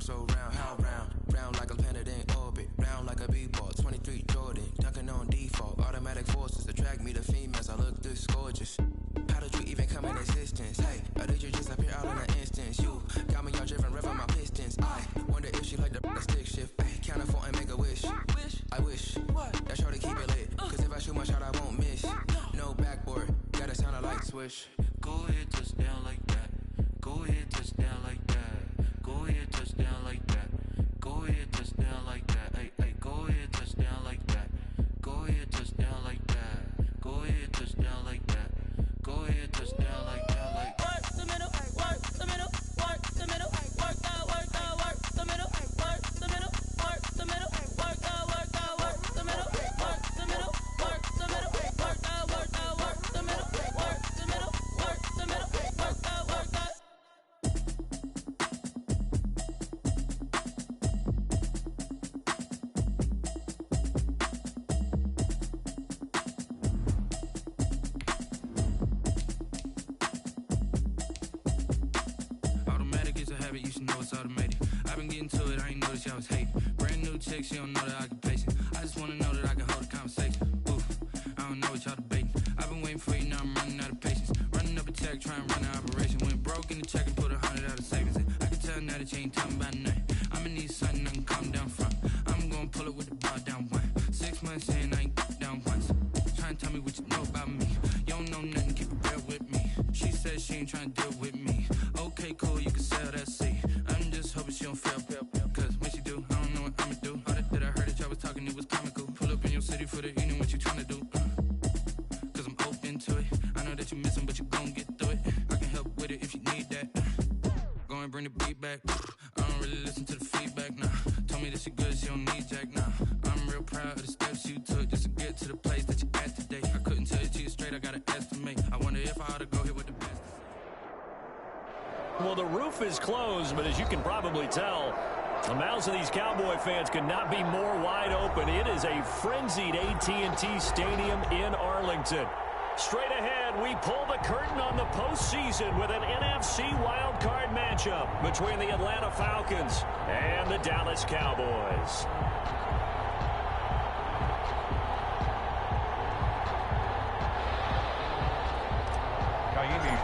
so round, how round? Round like a planet in orbit, round like a b-ball, 23 Jordan, dunking on default. Automatic forces attract me to females, I look this gorgeous. How did you even come in existence? Hey, or did you just appear out in an instance? You got me all driven, revving my pistons. I wonder if she like the stick shift. Ay, count a four and make a wish. I wish that shorty keep it lit. Cause if I shoot my shot, I won't miss. No backboard, gotta sound a light switch. Go ahead, touch down like that. Go ahead, touch down like that. Go ahead, touch down like that. Go ahead, touch down like that. Ay, ay, go ahead, touch down like that. Go ahead, touch down like that. Go ahead, touch down like that. Go ahead, touch down like that. Like work the middle, work the middle, work the middle, work the middle, work the middle, work the middle, work the middle, work the middle, work the middle, work the middle, work the middle, work the middle, work the. Automatic is a habit, you should know it's automated. I've been getting to it, I ain't noticed y'all was hating. Brand new chick, she don't know the occupation. I just wanna know that I can hold a conversation. Oof, I don't know what y'all debating. I've been waiting for you, now I'm running out of patience. Running up a check, trying to run an operation. Went broke in the check and put 100 out of savings in. I can tell now that you ain't talking about nothing. I'ma need something I can calm down from. I'm gonna pull it with the bar down one. 6 months in, I ain't down once. Trying to tell me what you know about me. You don't know nothing, keep it real with me. She says she ain't trying to deal with me. Okay, cool, you can sell that seat. I'm just hoping she don't fail. Cause when she do, I don't know what I'ma do. All that I heard that y'all was talking, it was comical. Pull up in your city for the evening, what you tryna do? Cause I'm open to it. I know that you miss him, but you gon' get through it. I can help with it if you need that. Go and bring the beat back. I don't really listen to the feedback, nah. Told me that she good, she don't need jack, nah. I'm real proud of the steps you took just to get to the place that you at today. I couldn't tell you to you straight, I gotta estimate. I wonder if I ought to go here with the best. Well, the roof is closed, but as you can probably tell, the mouths of these Cowboy fans could not be more wide open. It is a frenzied AT&T Stadium in Arlington. Straight ahead, we pull the curtain on the postseason with an NFC wildcard matchup between the Atlanta Falcons and the Dallas Cowboys.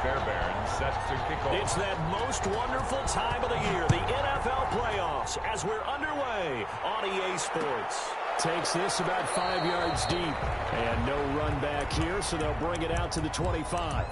Fairbairn set to kick off. It's that most wonderful time of the year, the NFL playoffs, as we're underway on EA Sports. Takes this about 5 yards deep. And no run back here, so they'll bring it out to the 25.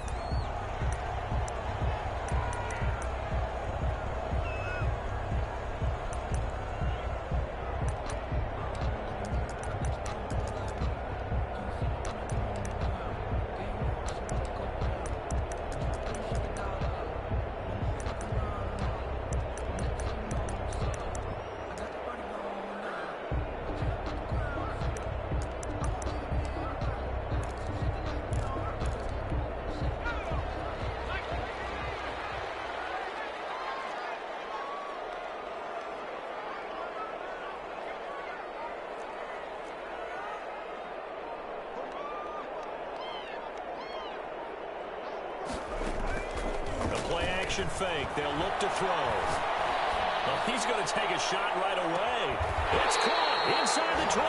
Fake. They'll look to throw. Well, he's going to take a shot right away. It's caught inside the 25.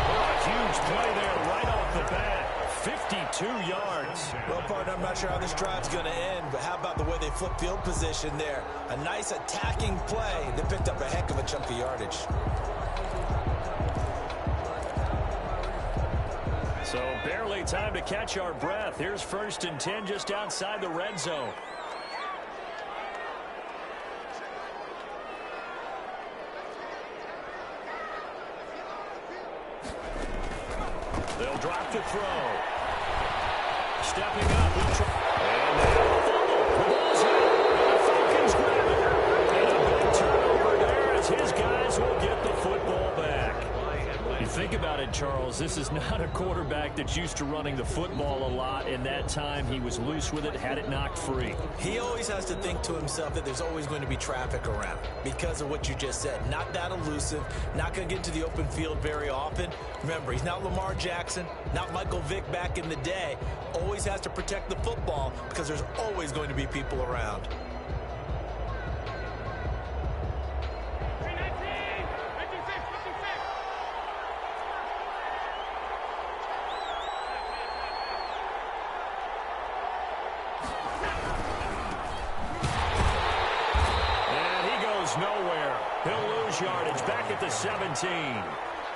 A huge play there right off the bat. 52 yards. Well, partner, I'm not sure how this drive's going to end, but how about the way they flip field position there? A nice attacking play. They picked up a heck of a chunk of yardage. So barely time to catch our breath. Here's 1st and 10 just outside the red zone. They'll drop to throw. Stepping up. And the ball's out. And the Falcons grab it. And a big turnover there as his guys will get the football back. You think about it, Charles, this is not a quarterback that's used to running the football a lot, and that time he was loose with it, had it knocked free. He always has to think to himself that there's always going to be traffic around because of what you just said. Not that elusive, not going to get into the open field very often. Remember, he's not Lamar Jackson, not Michael Vick back in the day. Always has to protect the football because there's always going to be people around. goes nowhere. He'll lose yardage back at the 17.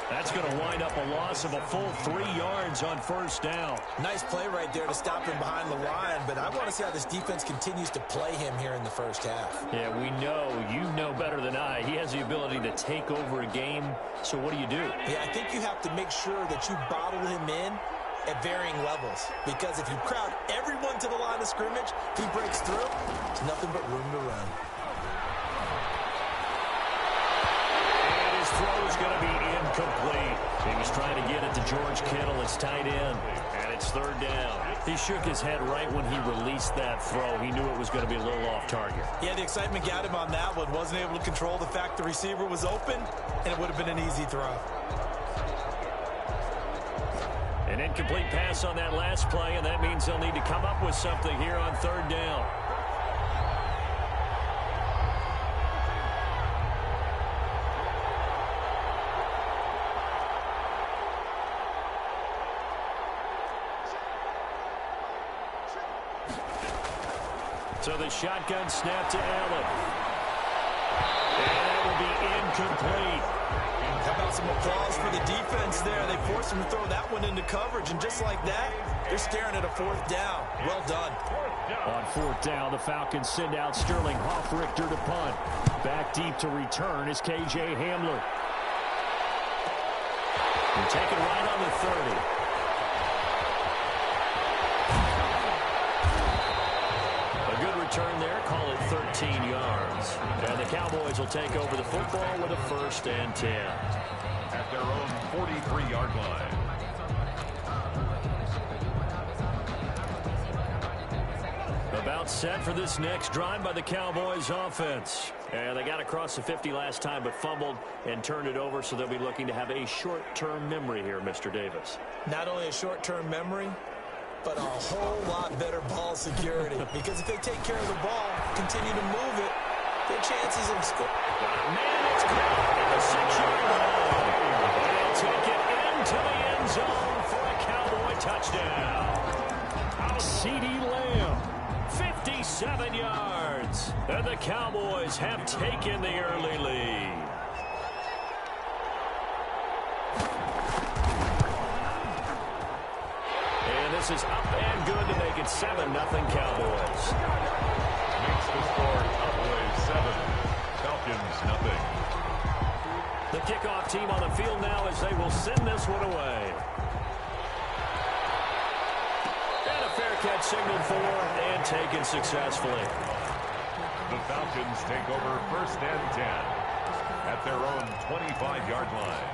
That's going to wind up a loss of a full 3 yards on first down. Nice play right there to stop him behind the line, but I want to see how this defense continues to play him here in the first half. Yeah, we know. You know better than I. He has the ability to take over a game, so what do you do? Yeah, I think you have to make sure that you bottle him in at varying levels, because if you crowd everyone to the line of scrimmage, if he breaks through, there's nothing but room to run. And his throw is going to be incomplete. He was trying to get it to George Kittle. It's tight end, and it's third down. He shook his head right when he released that throw. He knew it was going to be a little off target. Yeah, the excitement got him on that one. Wasn't able to control the fact the receiver was open, and it would have been an easy throw. An incomplete pass on that last play, and that means they'll need to come up with something here on third down. So the shotgun snap to Allen. And that will be incomplete. How about some applause for the defense there? They forced him to throw that one into coverage, and just like that, they're staring at a fourth down. Well done. On fourth down, the Falcons send out Sterling Hoffrichter to punt. Back deep to return is K.J. Hamler. And taken right on the 30. A good return there, call it 13 yards. And the Cowboys will take over the football with a 1st and 10. At their own 43-yard line. About set for this next drive by the Cowboys offense. And they got across the 50 last time but fumbled and turned it over, so they'll be looking to have a short-term memory here, Mr. Davis. Not only a short-term memory, but a whole lot better ball security. Because if they take care of the ball, continue to move it, their chances of scoring. Man, it's caught at the 6-yard line. They'll take it into the end zone for a Cowboy touchdown. CeeDee Lamb, 57 yards. And the Cowboys have taken the early lead. And this is up and good to make it 7-0 Cowboys. Makes the score Cowboys 7, Falcons nothing. The kickoff team on the field now as they will send this one away. And a fair catch signaled for and taken successfully. The Falcons take over 1st and 10 at their own 25-yard line.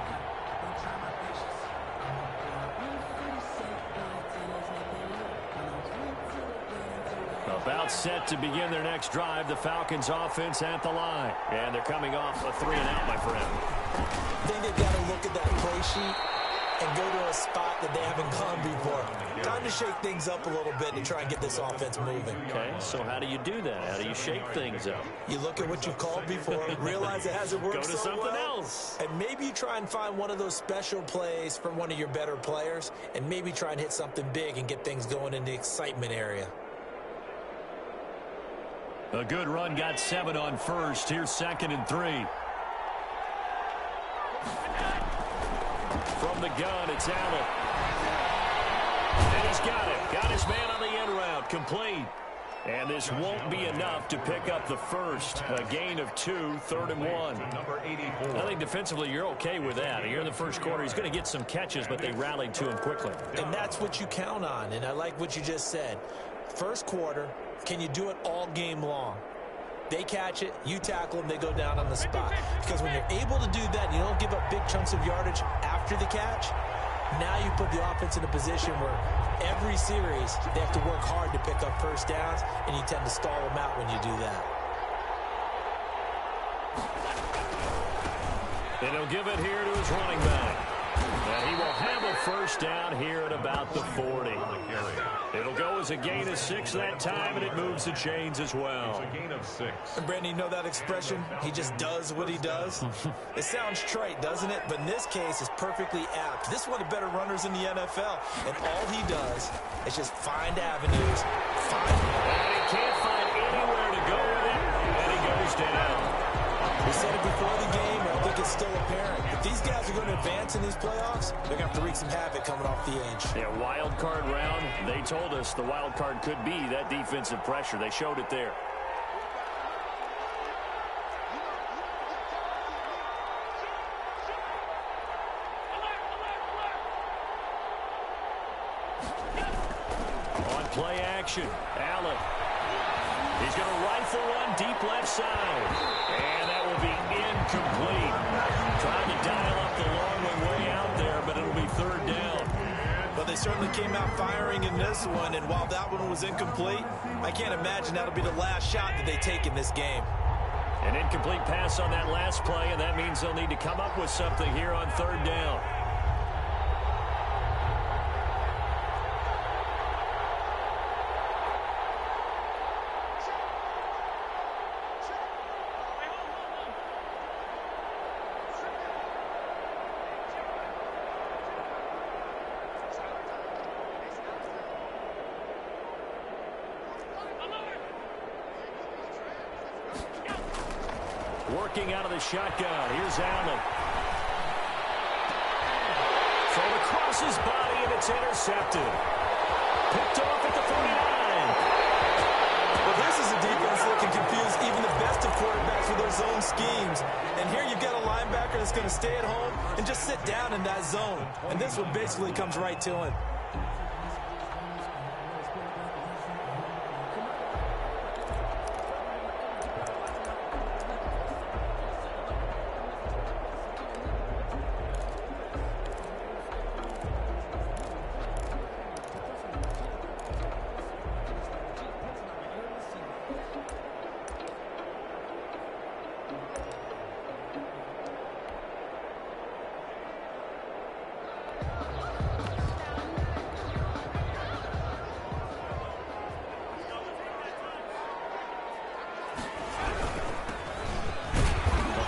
About set to begin their next drive. The Falcons offense at the line. And they're coming off a 3-and-out, my friend. I think they've got to look at that play sheet and go to a spot that they haven't gone before. Time to shake things up a little bit and try and get this offense moving. Okay, so how do you do that? How do you shake things up? You look at what you've called before, realize it hasn't worked Go to so something well, else. and maybe you try and find one of those special plays from one of your better players, and maybe try and hit something big and get things going in the excitement area. A good run, got 7 on first. Here's 2nd and 3. From the gun, it's Allen. And he's got it. Got his man on the end route. Complete. And this won't be enough to pick up the first. A gain of 2, 3rd and 1. Number 84. I think defensively you're okay with that. Here in the first quarter, he's going to get some catches, but they rallied to him quickly. And that's what you count on, and I like what you just said. First quarter, can you do it all game long? They catch it, you tackle them, they go down on the spot. Because when you're able to do that, and you don't give up big chunks of yardage after the catch, now you put the offense in a position where every series they have to work hard to pick up first downs, and you tend to stall them out when you do that. And he'll give it here to his running back. And he will have a first down here at about the 40. It'll go as a gain of 6 that time, and it moves the chains as well. It's a gain of 6. And Brandon, you know that expression? He just does what he does? It sounds trite, doesn't it? But in this case, it's perfectly apt. This is one of the better runners in the NFL. And all he does is just find avenues. And he can't find anywhere to go with it, and he goes down. still apparent. If these guys are going to advance in these playoffs, they're going to have to wreak some havoc coming off the edge. Yeah, wild card round. They told us the wild card could be that defensive pressure. They showed it there. On play action, Allen. He's going to rifle one deep left side. And that will be incomplete. Trying to dial up the long way out there, but it'll be third down. But they certainly came out firing in this one, and while that one was incomplete, I can't imagine that'll be the last shot that they take in this game. An incomplete pass on that last play, and that means they'll need to come up with something here on third down. Working out of the shotgun. Here's Allen. Thrown across his body, and it's intercepted. Picked off at the 49. Well, this is a defense that can confuse even the best of quarterbacks with their zone schemes. And here you've got a linebacker that's going to stay at home and just sit down in that zone. And this one basically comes right to him.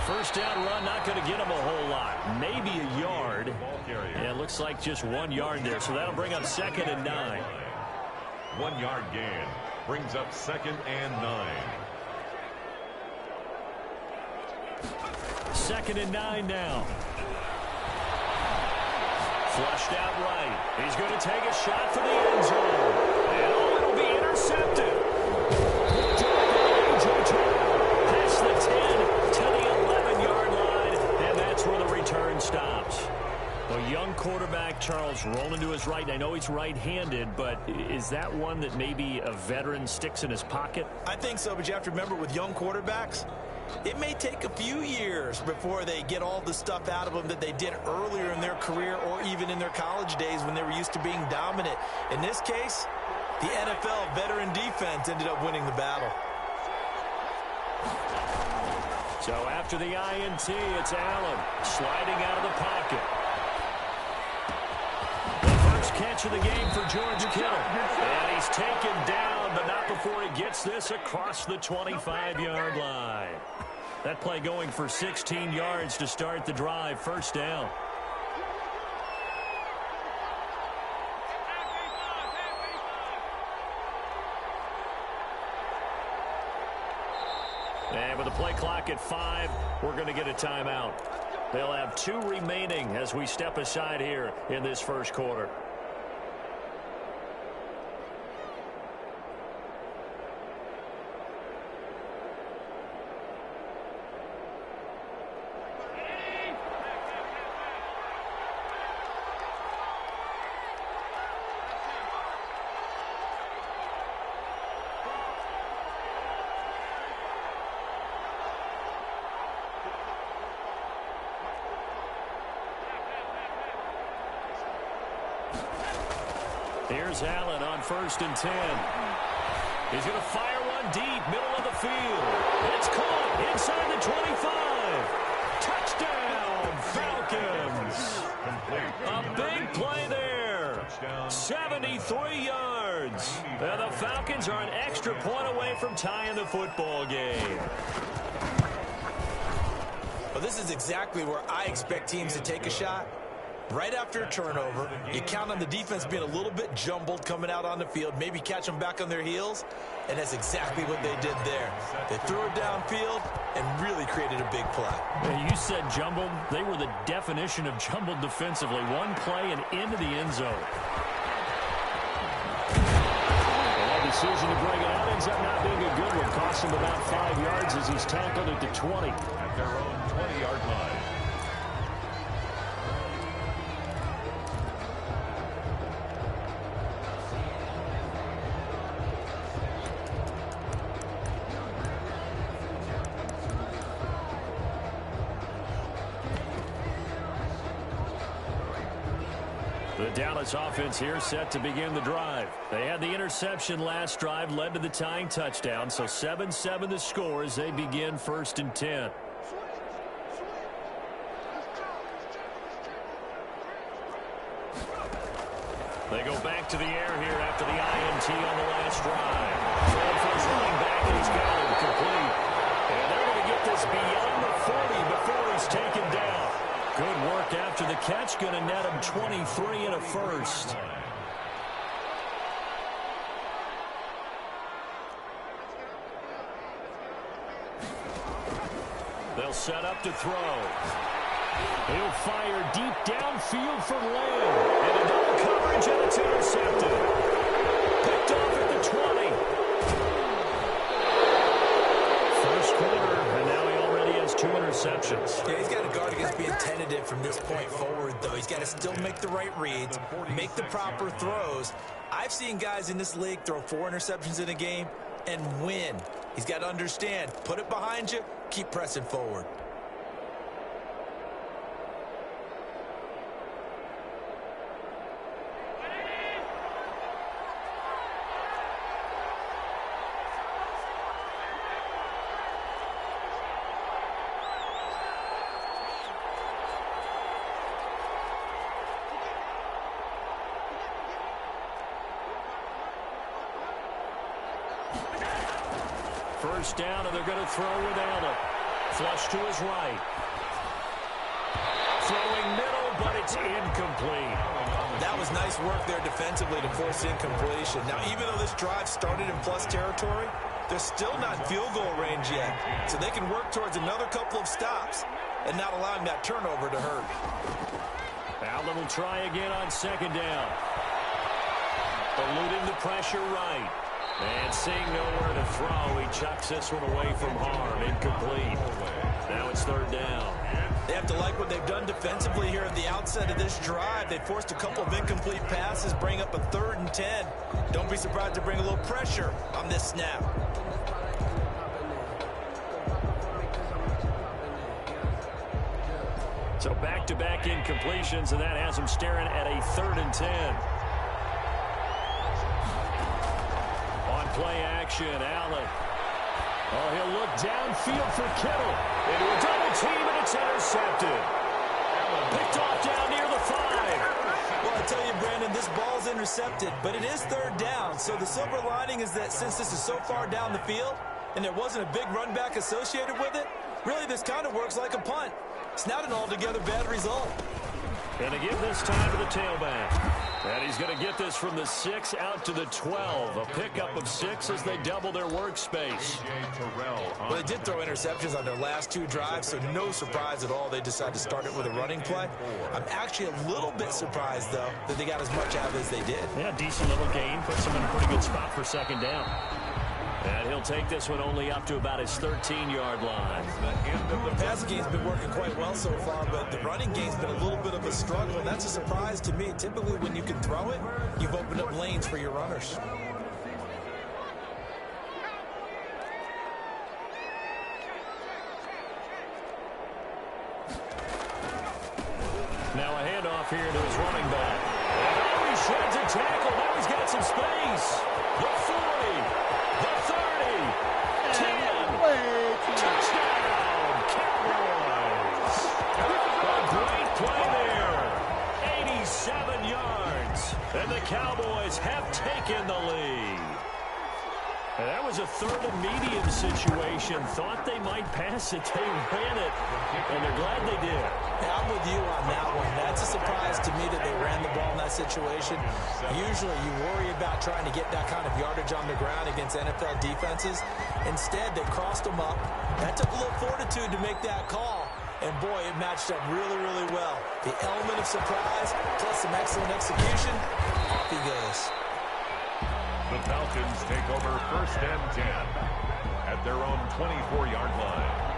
First down run, not going to get him a whole lot. Maybe a yard. And it looks like just 1 yard there. So that'll bring up 2nd and 9. 1 yard gain brings up 2nd and 9. 2nd and 9 now. Flushed out right. He's going to take a shot for the end zone. And it'll be intercepted. Past the 10 to the 11-yard line. And that's where the return stops. A young quarterback, Charles, rolling to his right. And I know he's right-handed, but is that one that maybe a veteran sticks in his pocket? I think so, but you have to remember with young quarterbacks, it may take a few years before they get all the stuff out of them that they did earlier in their career or even in their college days when they were used to being dominant. In this case, the NFL veteran defense ended up winning the battle. So after the INT, it's Allen sliding out of the pocket. The first catch of the game for George Kittle. And he's taken down, but not before he gets this across the 25-yard line. That play going for 16 yards to start the drive. First down. And with the play clock at 5, we're going to get a timeout. They'll have 2 remaining as we step aside here in this first quarter. Here's Allen on 1st and 10. He's going to fire one deep, middle of the field. It's caught inside the 25. Touchdown, Falcons. A big play there. 73 yards. And the Falcons are an extra point away from tying the football game. Well, this is exactly where I expect teams to take a shot. Right after a turnover, you count on the defense being a little bit jumbled coming out on the field, maybe catch them back on their heels, and that's exactly what they did there. They threw it downfield and really created a big play. You said jumbled. They were the definition of jumbled defensively. One play and into the end zone. That decision to bring it out ends up not being a good one. Cost him about 5 yards as he's tackled it to 20. At their own 20-yard line. The Dallas offense here set to begin the drive. They had the interception last drive, led to the tying touchdown, so 7-7 the score as they begin 1st and 10. They go back to the air here after the INT on the last drive. Throw for his running back, and he's got it complete. And they're going to get this beyond the 40 before he's taken down. Good work after the catch, going to net him 23 and a first. They'll set up to throw. He'll fire deep downfield from Lamb. And a double coverage, and it's intercepted. Picked off at the 20. First quarter, and now he already has 2 interceptions. Yeah, he's got to guard against being tentative from this point forward, though. He's got to still make the right reads, make the proper throws. I've seen guys in this league throw 4 interceptions in a game and win. He's got to understand, put it behind you, keep pressing forward. First down, and they're going to throw with Allen. Flush to his right. Throwing middle, but it's incomplete. That was nice work there defensively to force incompletion. Now, even though this drive started in plus territory, they're still not in field goal range yet. So they can work towards another couple of stops and not allowing that turnover to hurt. Allen will try again on 2nd down. Eluding the pressure right. And seeing nowhere to throw, he chucks this one away from harm. Incomplete. Now it's 3rd down. They have to like what they've done defensively here at the outset of this drive. They forced a couple of incomplete passes, bring up a 3rd and 10. Don't be surprised to bring a little pressure on this snap. So back-to-back incompletions, and that has them staring at a 3rd and 10. Play action, Allen. Oh, he'll look downfield for Kittle. Into a double team, and it's intercepted. Picked off down near the 5. Well, I tell you, Brandon, this ball's intercepted, but it is 3rd down. So the silver lining is that since this is so far down the field and there wasn't a big run back associated with it, really this kind of works like a punt. It's not an altogether bad result. Going to give this time to the tailback. And he's going to get this from the 6 out to the 12. A pickup of 6 as they double their workspace. Well, they did throw interceptions on their last 2 drives, so no surprise at all they decided to start it with a running play. I'm actually a little bit surprised, though, that they got as much out of it as they did. Yeah, decent little gain. Puts them in a pretty good spot for 2nd down. And he'll take this one only up to about his 13-yard line. The passing game's been working quite well so far, but the running game's been a little bit of a struggle, and that's a surprise to me. Typically, when you can throw it, you've opened up lanes for your runners. Now a handoff here to his running back. Oh, he shreds a tackle. Now he's got some space. The 40, the 30, 10. Touchdown, Cowboys. A great play there. 87 yards. And the Cowboys have taken the lead. And that was a third and medium situation. Thought they might pass it. They ran it, and they're glad they did. Yeah, I'm with you on that one. That's a surprise to me that they ran the ball in that situation. Usually you worry about trying to get that kind of yardage on the ground against NFL defenses. Instead, they crossed them up. That took a little fortitude to make that call. And, boy, it matched up really, really well. The element of surprise plus some excellent execution, off he goes. The Falcons take over 1st and 10 at their own 24-yard line.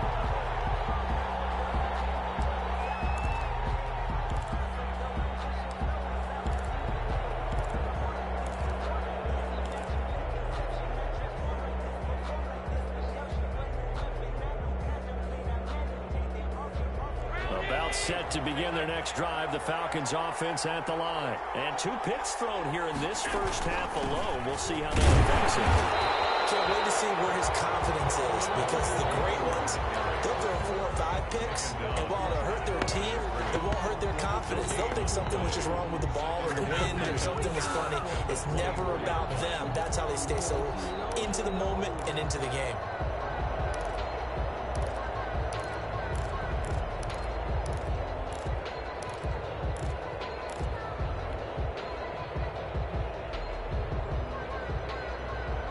Set to begin their next drive, the Falcons offense at the line. And 2 picks thrown here in this first half alone. We'll see how that affects him. Can't wait to see where his confidence is, because the great ones, they'll throw 4 or 5 picks, and while it'll hurt their team, it won't hurt their confidence. They'll think something was just wrong with the ball or the wind or something was funny. It's never about them. That's how they stay so into the moment and into the game.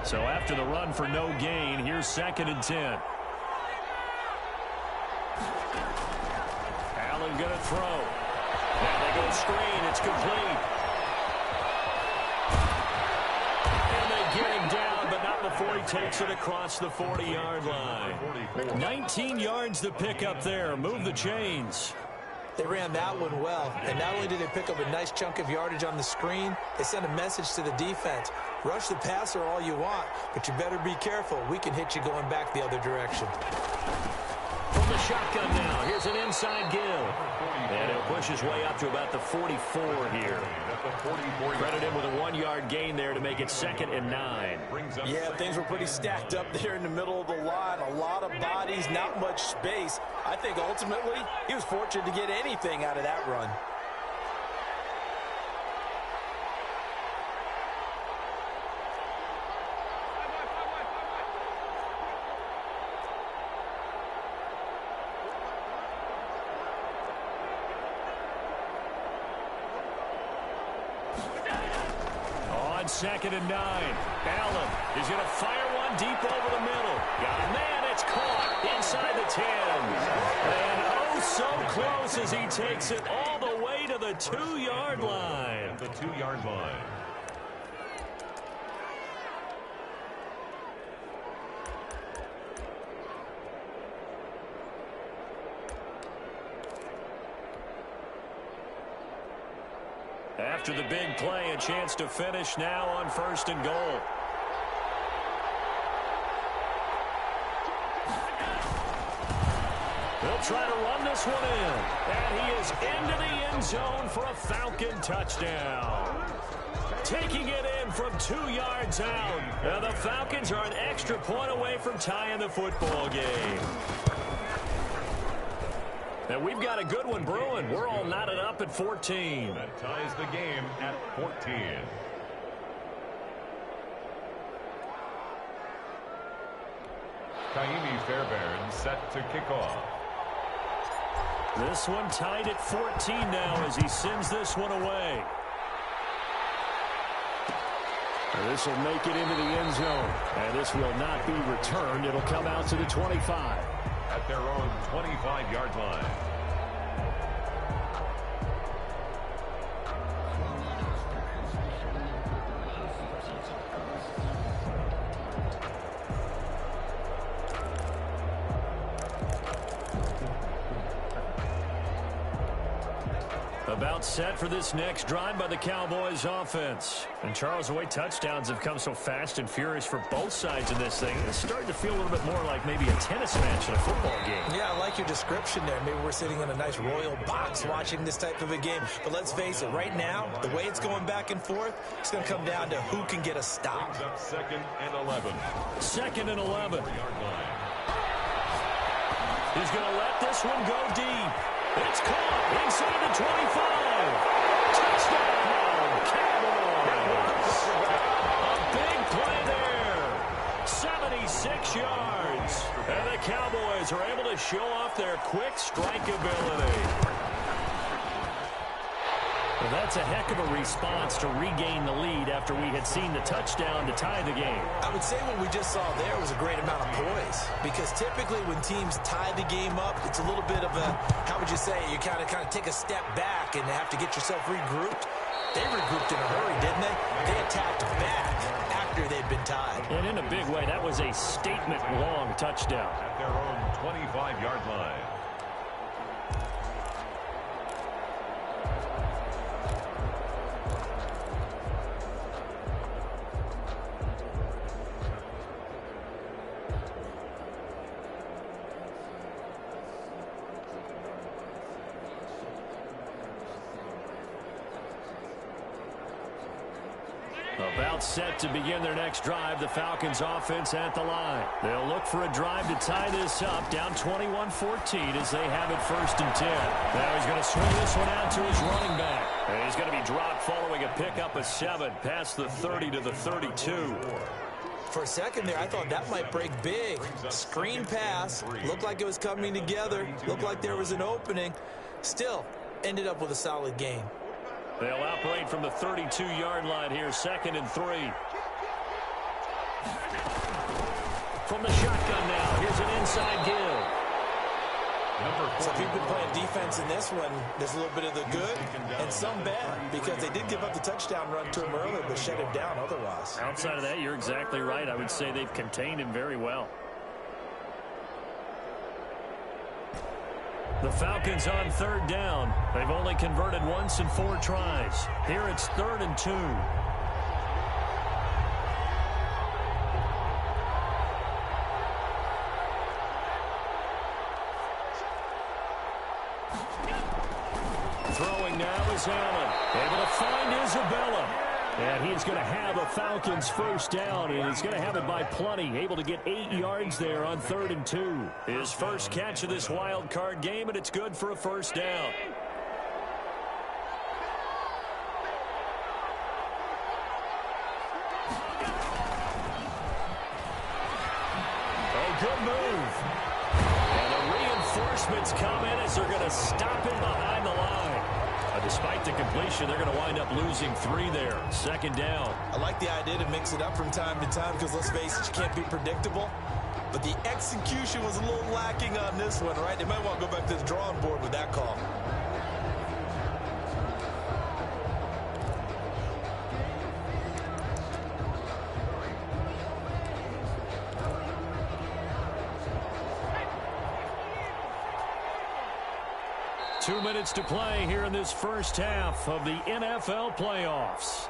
So after the run for no gain, here's 2nd and 10. Allen going to throw. Now they go screen. It's complete. And they get him down, but not before he takes it across the 40-yard line. 19 yards to pick up there. Move the chains. They ran that one well, and not only did they pick up a nice chunk of yardage on the screen, they sent a message to the defense. Rush the passer all you want, but you better be careful. We can hit you going back the other direction. From the shotgun now, here's an inside give. And he'll push his way up to about the 44 here. Credit him with a 1-yard gain there to make it 2nd and 9. Yeah, things were pretty stacked up there in the middle of the line. A lot of bodies, not much space. I think ultimately he was fortunate to get anything out of that run. On 2nd and 9, Allen is going to fire one deep over the middle. Got a man, it's caught inside the 10. And oh, so close as he takes it all the way to the 2-yard line. The 2-yard line. After the big play, a chance to finish now on 1st and goal. They'll try to run this one in. And he is into the end zone for a Falcon touchdown. Taking it in from 2 yards out. And the Falcons are an extra point away from tying the football game. And we've got a good one brewing. We're all knotted up at 14. That ties the game at 14. Kaimi Fairbairn set to kick off. This one tied at 14 now as he sends this one away. And this will make it into the end zone. And this will not be returned. It'll come out to the 25. At their own 25-yard line. About set for this next drive by the Cowboys offense. And Charles, the way touchdowns have come so fast and furious for both sides in this thing, it's starting to feel a little bit more like maybe a tennis match in a football game. Yeah, I like your description there. Maybe we're sitting in a nice royal box watching this type of a game. But let's face it, right now, the way it's going back and forth, it's going to come down to who can get a stop. Brings up 2nd and 11. 2nd and 11. He's going to let this one go deep. It's caught inside the 25. Touchdown, Cowboys. A big play there. 6 yards. And the Cowboys are able to show off their quick strike ability. Well, that's a heck of a response to regain the lead after we had seen the touchdown to tie the game. I would say what we just saw there was a great amount of poise, because typically when teams tie the game up, it's a little bit of a, how would you say, you kind of take a step back and have to get yourself regrouped. They regrouped in a hurry, didn't they? They attacked back after they'd been tied. And in a big way, that was a statement-long touchdown. At their own 25-yard line. About set to begin their next drive, the Falcons offense at the line. They'll look for a drive to tie this up, down 21-14 as they have it 1st and 10. Now he's going to swing this one out to his running back. And he's going to be dropped following a pickup of 7 past the 30 to the 32. For a second there, I thought that might break big. Screen pass, looked like it was coming together, looked like there was an opening. Still, ended up with a solid gain. They'll operate from the 32-yard line here, 2nd and 3. From the shotgun now, here's an inside give. So if you've been playing defense in this one, there's a little bit of the good and some bad, because they did give up the touchdown run to him earlier, but shut him down otherwise. Outside of that, you're exactly right. I would say they've contained him very well. The Falcons on 3rd down. They've only converted once in 4 tries. Here it's 3rd and 2. Throwing now is Allen. Able to find Isabella. And he's going to have a Falcons 1st down, and he's going to have it by plenty. Able to get 8 yards there on 3rd and 2. His first catch of this wild card game, and it's good for a 1st down. Oh, good move. And the reinforcements come in as they're going to stop him behind the line. Despite the completion, they're going to wind up losing 3 there. 2nd down. I like the idea to mix it up from time to time, because let's face it, you can't be predictable. But the execution was a little lacking on this one, right? They might want to go back to the drawing board with that call. Two minutes to play here in this first half of the NFL playoffs.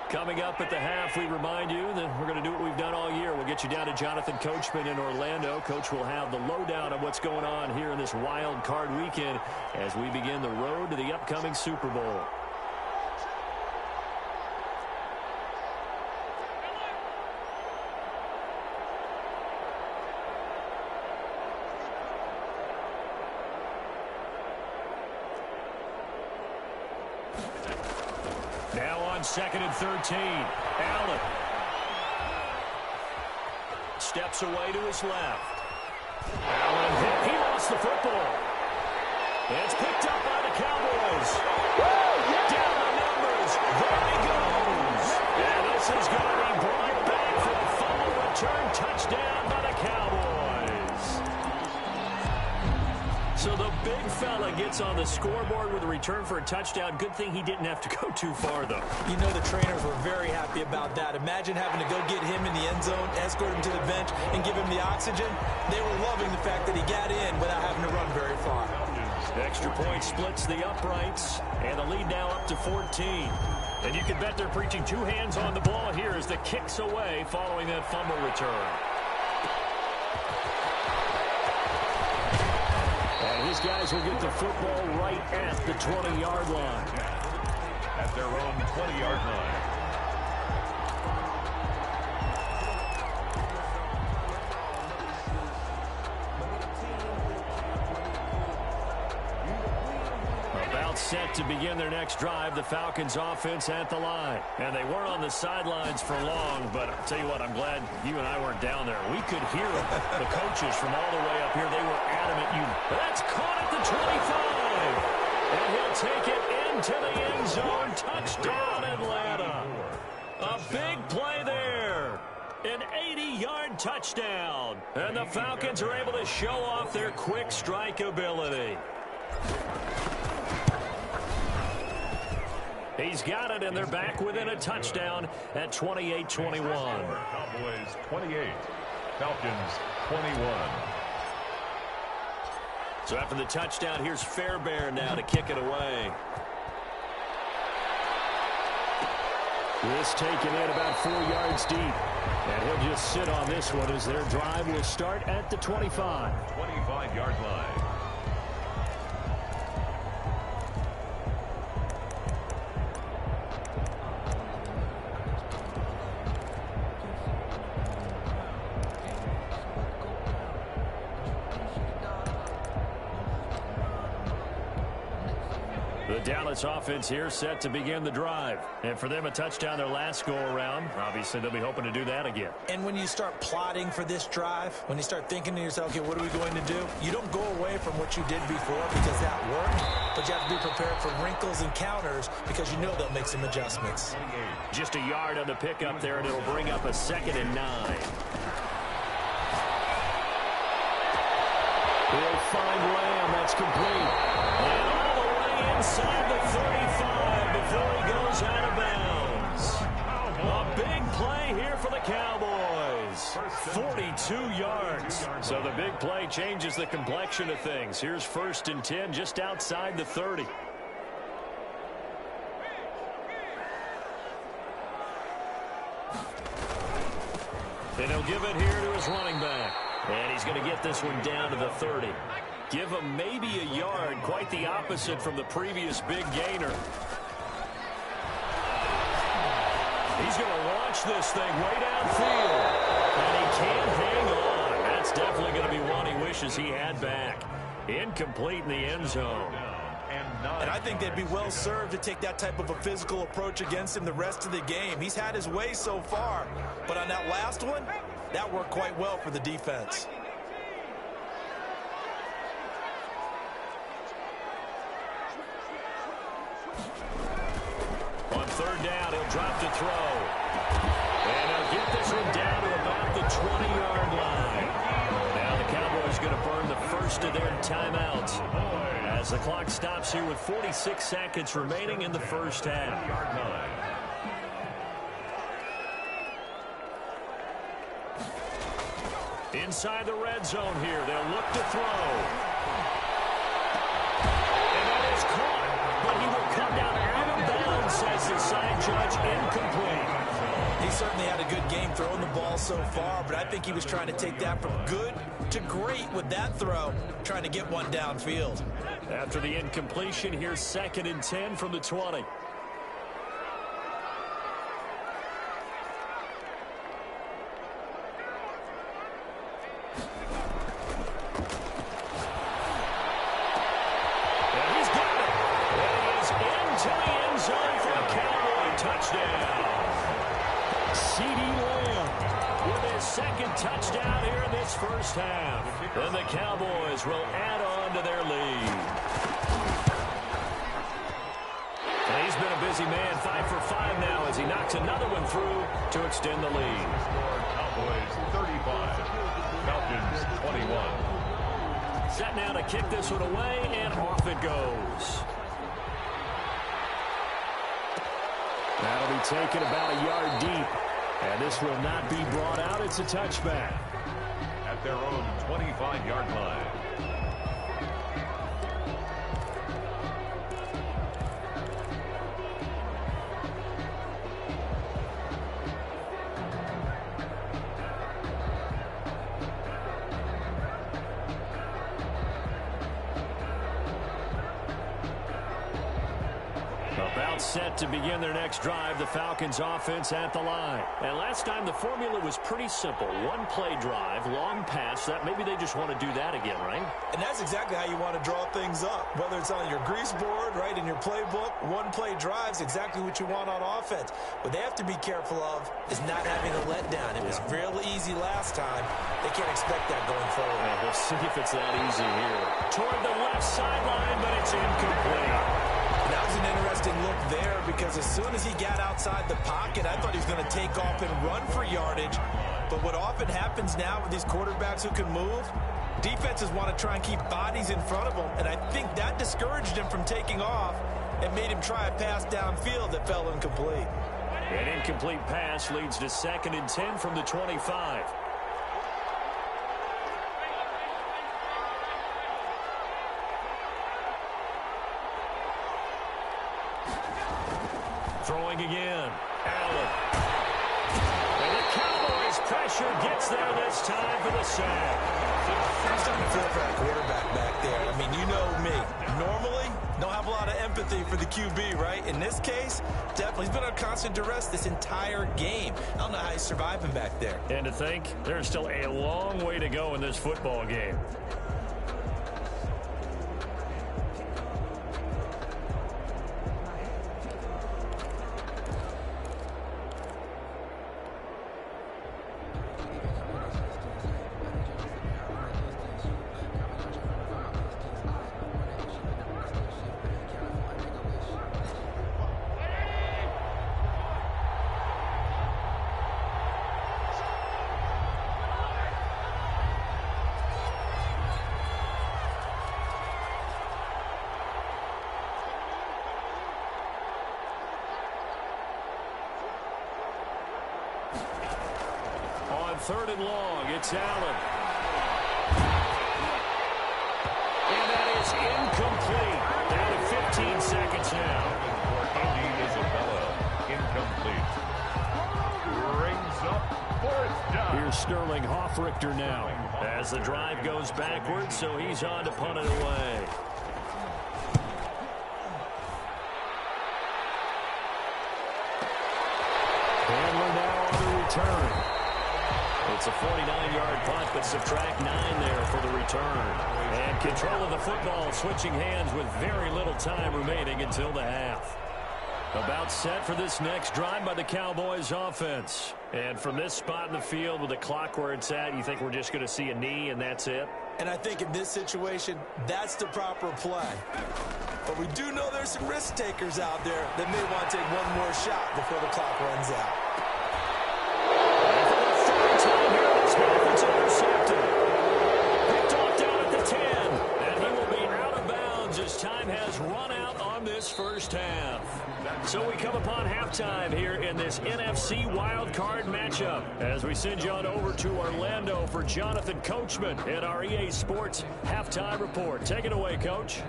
Coming up at the half, we remind you that we're going to do what we've done all year. We'll get you down to Jonathan Coachman in Orlando. Coach will have the lowdown of what's going on here in this wild card weekend as we begin the road to the upcoming Super Bowl. Now on 2nd and 13. Allen steps away to his left. Allen, he lost the football. It's picked up by the Cowboys. Down the numbers. There he goes. And this is going to be brought back for a fumble return touchdown by the Cowboys. So the big fella gets on the scoreboard with a return for a touchdown. Good thing he didn't have to go too far, though. You know the trainers were very happy about that. Imagine having to go get him in the end zone, escort him to the bench, and give him the oxygen. They were loving the fact that he got in without having to run very far. Extra point splits the uprights, and the lead now up to 14. And you can bet they're preaching 2 hands on the ball here as the kick's away following that fumble return. And his guys will get the football right at the 20-yard line. At their own 20-yard line. set to begin their next drive. The Falcons offense at the line. And they weren't on the sidelines for long, but I'll tell you what, I'm glad you and I weren't down there. We could hear them. The coaches from all the way up here, they were adamant. That's caught at the 25. And he'll take it into the end zone. Touchdown, Atlanta. A big play there. An 80-yard touchdown. And the Falcons are able to show off their quick strike ability. He's got it, and they're back within a touchdown at 28-21. Cowboys 28, Falcons 21. So after the touchdown, here's Fairbairn now to kick it away. This taken in about 4 yards deep. And he'll just sit on this one as their drive will start at the 25. 25-yard line. The Dallas offense here set to begin the drive. And for them, a touchdown their last go-around. Obviously, they'll be hoping to do that again. And when you start plotting for this drive, when you start thinking to yourself, okay, what are we going to do? You don't go away from what you did before because that worked, but you have to be prepared for wrinkles and counters because you know they'll make some adjustments. Just a yard on the pickup there, and it'll bring up a 2nd and 9. He'll find Lamb. That's complete. And all the way inside the 35 before he goes out of bounds. A big play here for the Cowboys. 42 yards. So the big play changes the complexion of things. Here's 1st and 10 just outside the 30. And he'll give it here to his running back. And he's going to get this one down to the 30. Give him maybe a yard, quite the opposite from the previous big gainer. He's going to launch this thing way downfield. And he can't hang on. That's definitely going to be one he wishes he had back. Incomplete in the end zone. And I think they'd be well served to take that type of a physical approach against him the rest of the game. He's had his way so far. But on that last one, that worked quite well for the defense. On 3rd down, he'll drop to throw. And he'll get this one down to about the 20-yard line. Now the Cowboys going to burn the first of their timeouts as the clock stops here with 46 seconds remaining in the first half. Inside the red zone here, they'll look to throw. And that is caught, but he will come down out of bounds, says the side judge, incomplete. He certainly had a good game throwing the ball so far, but I think he was trying to take that from good to great with that throw, trying to get one downfield. After the incompletion, here's 2nd and 10 from the 20. Touchdown here in this first half. And the Cowboys will add on to their lead. And he's been a busy man, 5 for 5 now as he knocks another one through to extend the lead. Cowboys 35, Falcons 21. Set now to kick this one away, and off it goes. That'll be taken about a yard deep. And this will not be brought out. It's a touchback. At their own 25-yard line. set to begin their next drive. The Falcons offense at the line. And last time the formula was pretty simple. One play drive, long pass. That maybe they just want to do that again, right? And that's exactly how you want to draw things up. Whether it's on your grease board, right, in your playbook, one play drive is exactly what you want on offense. What they have to be careful of is not having a letdown. It was real easy last time. They can't expect that going forward. Yeah, we'll see if it's that easy here. Toward the left sideline, but it's incomplete. That was an interesting look there because as soon as he got outside the pocket, I thought he was going to take off and run for yardage. But what often happens now with these quarterbacks who can move, defenses want to try and keep bodies in front of them, and I think that discouraged him from taking off and made him try a pass downfield that fell incomplete. An incomplete pass leads to 2nd and 10 from the 25. Throwing again. Allen. And the Cowboys' pressure gets there this time for the sack. I'm starting to feel for that quarterback back there. I mean, you know me. Normally, don't have a lot of empathy for the QB, right? In this case, definitely. He's been on constant duress this entire game. I don't know how he's surviving back there. And to think, there's still a long way to go in this football game. On 3rd and long, it's Allen. And that is incomplete. Down to 15 seconds now. For Andy Isabella, incomplete. Brings up 4th down. Here's Sterling Hoffrichter now as the drive goes backwards, so he's on to punt it away. Handler now on the return. It's a 49-yard punt, but subtract 9 there for the return. And control of the football, switching hands with very little time remaining until the half. About set for this next drive by the Cowboys offense. And from this spot in the field with the clock where it's at, you think we're just going to see a knee and that's it? And I think in this situation, that's the proper play. But we do know there's some risk takers out there that may want to take one more shot before the clock runs out. It's intercepted. Picked off down at the 10. And he will be out of bounds as time has run out on this first half. So we come upon halftime here in this NFC wildcard matchup as we send you on over to Orlando for Jonathan Coachman at our EA Sports Halftime Report. Take it away, Coach.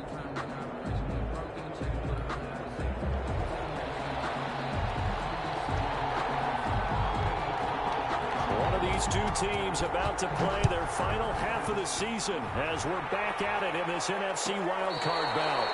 These two teams about to play their final half of the season as we're back at it in this NFC wildcard bout.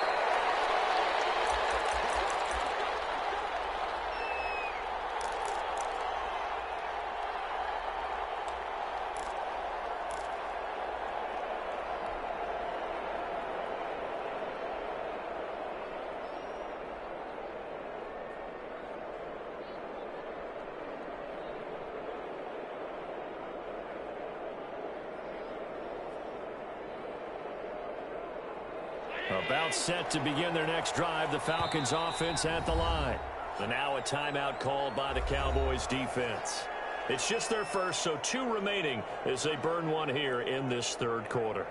About set to begin their next drive, the Falcons offense at the line. And now a timeout called by the Cowboys defense. It's just their first, so 2 remaining as they burn one here in this 3rd quarter.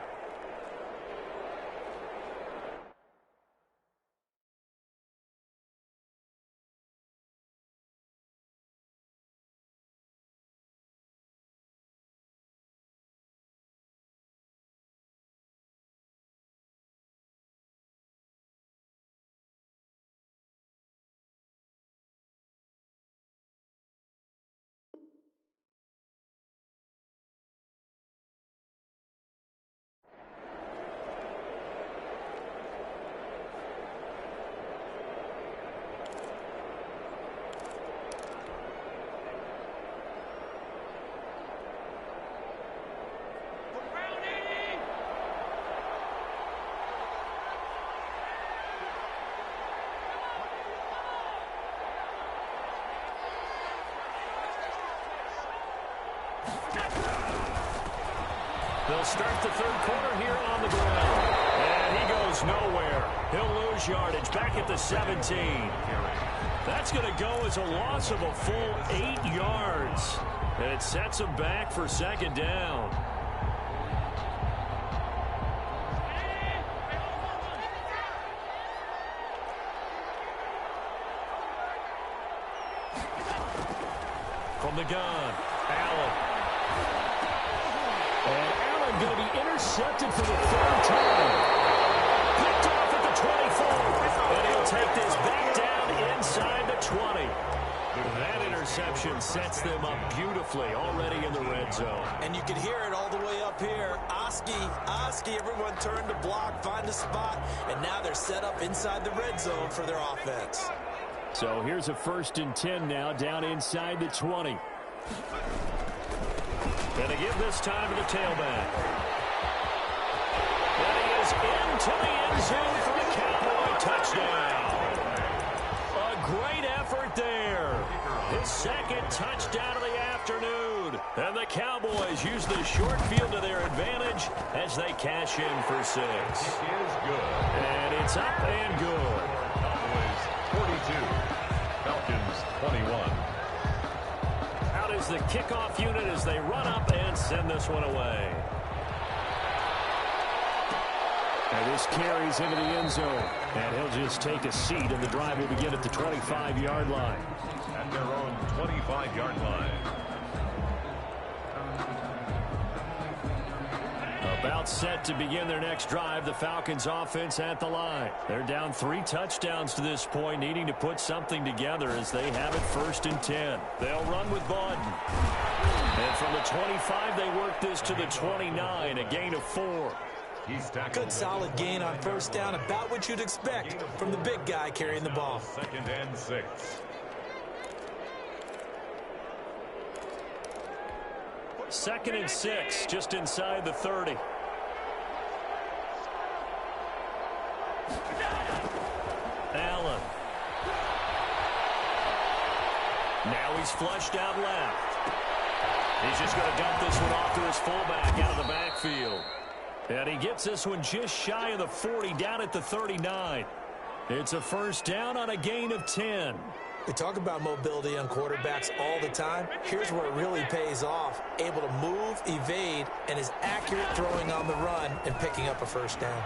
They'll start the third quarter here on the ground. And he goes nowhere. He'll lose yardage back at the 17. That's going to go as a loss of a full 8 yards. And it sets him back for second down. From the gun, Allen. And Allen going to be intercepted for the third time. Picked off at the 24. And he'll take this back down inside the 20. That interception sets them up beautifully already in the red zone. And you can hear it all the way up here. Oski, everyone turned to block, find a spot, and now they're set up inside the red zone for their offense. So here's a 1st and 10 now down inside the 20. Gonna give this time to the tailback. And he is into the end zone for a Cowboy touchdown. A great effort there. His second touchdown of the afternoon. And the Cowboys use the short field to their advantage as they cash in for 6. It is good. And it's up and good. Cowboys 42. Falcons 21. Out is the kickoff unit as they run up and send this one away. And this carries into the end zone. And he'll just take a seat, and the drive will begin at the 25-yard line. At their own 25-yard line. About set to begin their next drive, the Falcons offense at the line. They're down 3 touchdowns to this point, needing to put something together as they have it 1st and 10. They'll run with Bawden. And from the 25, they work this to the 29, a gain of 4. Good solid gain on 1st down, about what you'd expect from the big guy carrying the ball. 2nd and 6. Second and 6, just inside the 30. Allen. Now he's flushed out left. He's just going to dump this one off to his fullback out of the backfield. And he gets this one just shy of the 40, down at the 39. It's a 1st down on a gain of 10. We talk about mobility on quarterbacks all the time. Here's where it really pays off. Able to move, evade, and is accurate throwing on the run and picking up a 1st down.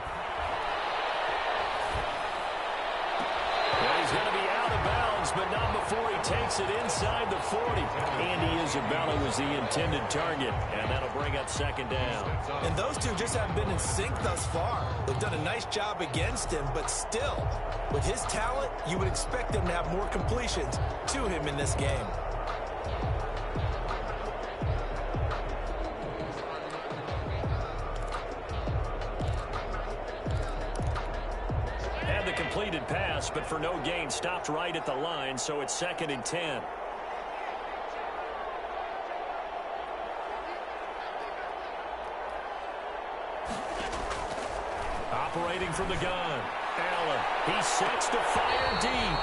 Well, he's going to be out of bounds, but not before he takes it inside the 40. Andy Isabella was the intended target, and that'll bring up 2nd down. And those two just haven't been in sync thus far. They've done a nice job against him, but still, with his talent, you would expect them to have more completions to him in this game. Had the completed pass, but for no gain, stopped right at the line, so it's 2nd and 10. Operating from the gun, Allen. He sets to fire deep,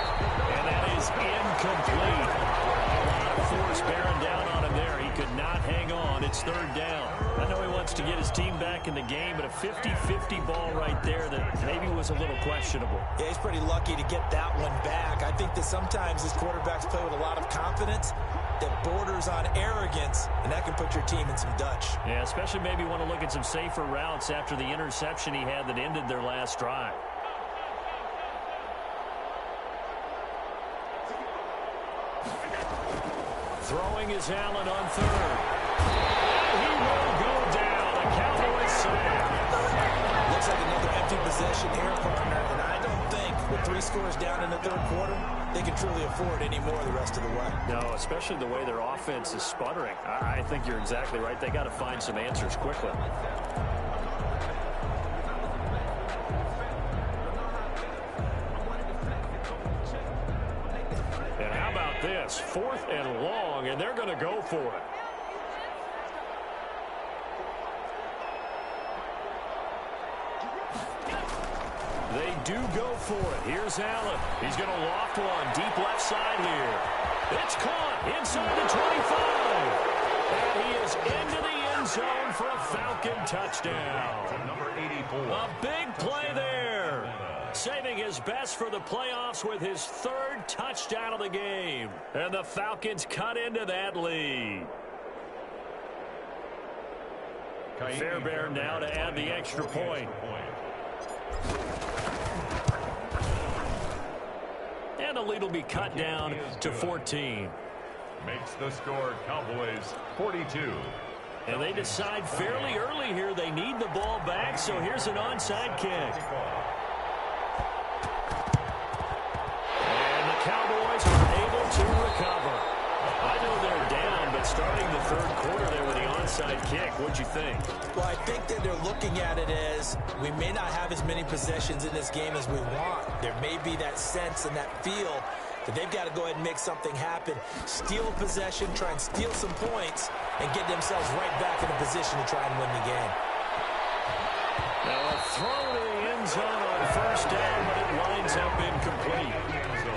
and that is incomplete. A lot of force bearing down on him there. He could not hang on. It's 3rd down. I know he wants to get his team back in the game, but a 50-50 ball right there that maybe was a little questionable. Yeah, he's pretty lucky to get that one back. I think that sometimes his quarterbacks play with a lot of confidence that borders on arrogance, and that can put your team in some Dutch. Yeah, especially maybe want to look at some safer routes after the interception he had that ended their last drive. Throwing is Allen on 3rd. He will go down. A Cowboys sack. Looks like another empty possession here, partner, and I don't think with 3 scores down in the 3rd quarter, they can truly afford any more the rest of the way. No, especially the way their offense is sputtering. I think you're exactly right. They got to find some answers quickly. And how about this? 4th and long, and they're going to go for it. They do go for it. Here's Allen. He's going to loft one deep left side here. It's caught inside the 25. And he is into the end zone for a Falcon touchdown. Number 84. A big play there. Saving his best for the playoffs with his third touchdown of the game. And the Falcons cut into that lead. Fairbairn now to add the extra point. And the lead will be cut down to 14. Makes the score Cowboys 42. And they decide fairly early here they need the ball back, so here's an onside kick. And the Cowboys are able to recover. I know they're down, but starting the third quarter there with the onside kick, what'd you think? Well, I think that they're looking at it as we may not have as many possessions in this game as we want. There may be that sense and that feel that they've got to go ahead and make something happen. Steal a possession, try and steal some points, and get themselves right back in a position to try and win the game. Now a throw to the end zone on first down, but it lines up incomplete.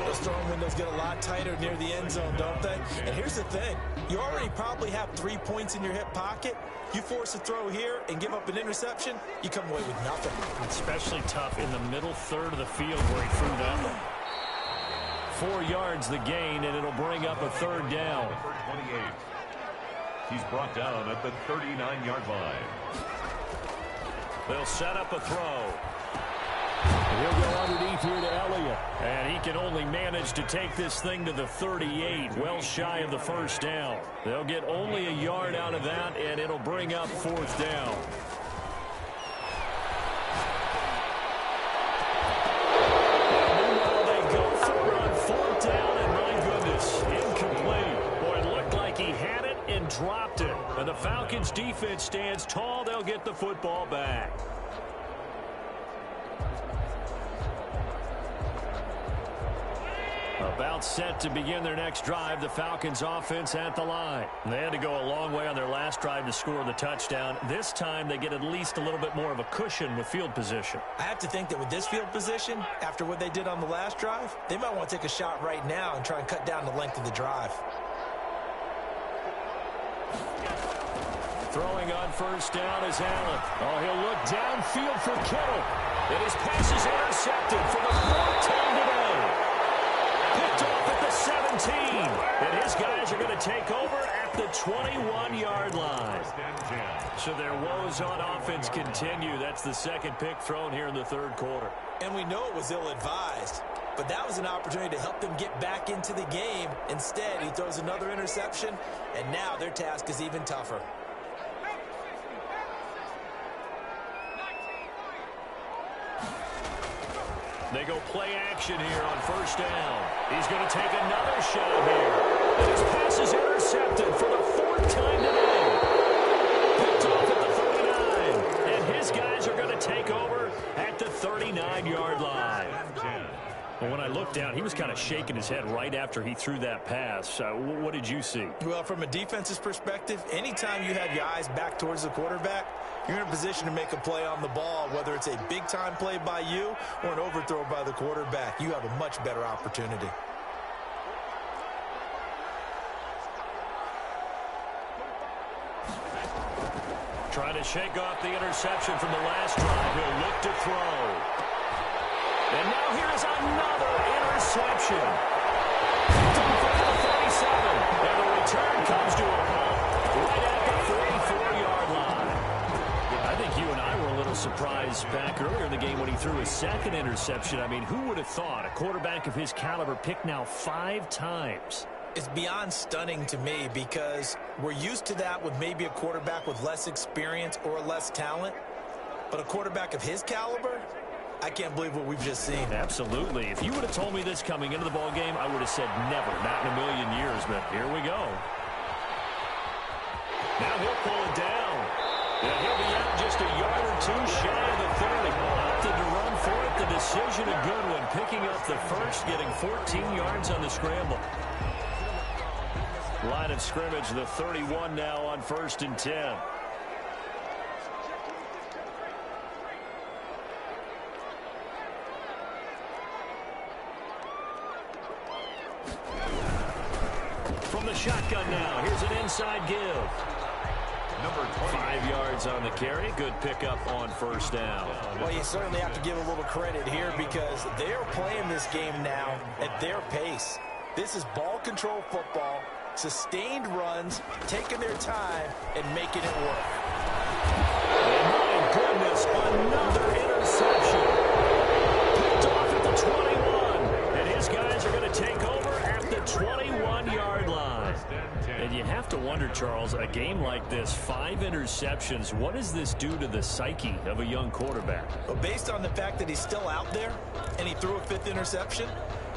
Those throwing windows get a lot tighter near the end zone, don't they? And here's the thing. You already probably have 3 points in your hip pocket. You force a throw here and give up an interception, you come away with nothing. Especially tough in the middle third of the field where he threw that one. 4 yards the gain, and it'll bring up a third down. Number 28. He's brought down at the 39-yard line. They'll set up a throw. He'll go underneath here to Elliott. And he can only manage to take this thing to the 38, well shy of the first down. They'll get only a yard out of that, and it'll bring up fourth down. Meanwhile, they go for it on fourth down, and my goodness, incomplete. Boy, it looked like he had it and dropped it. And the Falcons' defense stands tall. They'll get the football back. About set to begin their next drive, the Falcons offense at the line. They had to go a long way on their last drive to score the touchdown. This time they get at least a little bit more of a cushion with field position. I have to think that with this field position, after what they did on the last drive, they might want to take a shot right now and try and cut down the length of the drive. Throwing on first down is Allen. Oh, he'll look downfield for Kittle. And his pass is intercepted for the 4th time today. Picked off at the 17. And his guys are going to take over at the 21-yard line. So their woes on offense continue. That's the second pick thrown here in the third quarter. And we know it was ill-advised, but that was an opportunity to help them get back into the game. Instead, he throws another interception, and now their task is even tougher. They go play action here on first down. He's going to take another shot here. And his pass is intercepted for the 4th time today. Picked off at the 39. And his guys are going to take over at the 39-yard line. Well, when I looked down, he was kind of shaking his head right after he threw that pass. What did you see? Well, from a defense's perspective, anytime you have your eyes back towards the quarterback, you're in a position to make a play on the ball, whether it's a big-time play by you or an overthrow by the quarterback. You have a much better opportunity. Trying to shake off the interception from the last drive. He'll look to throw. And now here is another interception. Picked off at the 37. And the return comes to him right at the 44-yard line. I think you and I were a little surprised back earlier in the game when he threw his second interception. I mean, who would have thought a quarterback of his caliber picked now 5 times? It's beyond stunning to me because we're used to that with maybe a quarterback with less experience or less talent. But a quarterback of his caliber, I can't believe what we've just seen. Absolutely. If you would have told me this coming into the ball game, I would have said never, not in a million years. But here we go. Now he'll pull it down. And he'll be out just a yard or two shy of the 30. Opted to run for it. The decision a good one. Picking up the first, getting 14 yards on the scramble. Line of scrimmage, the 31 now on 1st and 10. From From the shotgun now, here's an inside give. Number 5 yards on the carry. Good pickup on first down. Well, you certainly have to give a little credit here because they're playing this game now at their pace. This is ball control football, sustained runs, taking their time, and making it work. My goodness, another interception. Picked off at the 21. And his guys are going to take over at the 21-yard line. And you have to wonder, Charles, a game like this, 5 interceptions, what does this do to the psyche of a young quarterback? Well, based on the fact that he's still out there and he threw a 5th interception,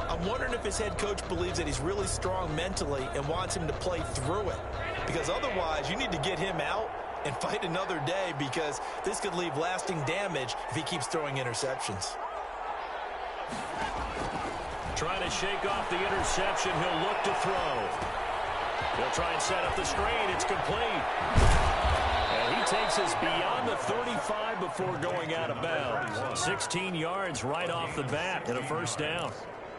I'm wondering if his head coach believes that he's really strong mentally and wants him to play through it. Because otherwise, you need to get him out and fight another day because this could leave lasting damage if he keeps throwing interceptions. Trying to shake off the interception. He'll look to throw. He'll try and set up the screen. It's complete. And he takes us beyond the 35 before going out of bounds. 16 yards right off the bat and a first down.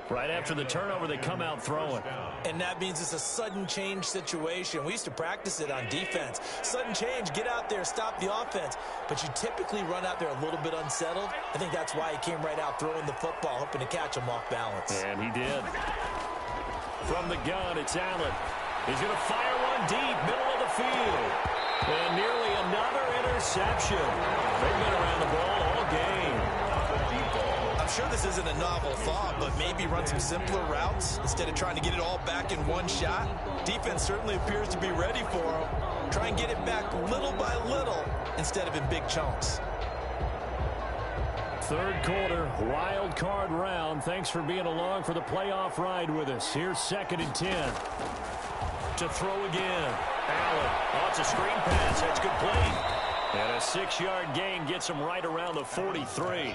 Right after the turnover, they come out throwing. And that means it's a sudden change situation. We used to practice it on defense. Sudden change, get out there, stop the offense. But you typically run out there a little bit unsettled. I think that's why he came right out throwing the football, hoping to catch him off balance. And he did. From the gun, it's Allen. He's going to fire one deep, middle of the field. And nearly another interception. They've been around the ball all game. I'm sure this isn't a novel thought, but maybe run some simpler routes instead of trying to get it all back in one shot. Defense certainly appears to be ready for him. Try and get it back little by little instead of in big chunks. Third quarter, wild card round. Thanks for being along for the playoff ride with us. Here's 2nd and 10. To throw again. Allen. Oh, it's a screen pass. That's complete. And a 6-yard gain gets him right around the 43.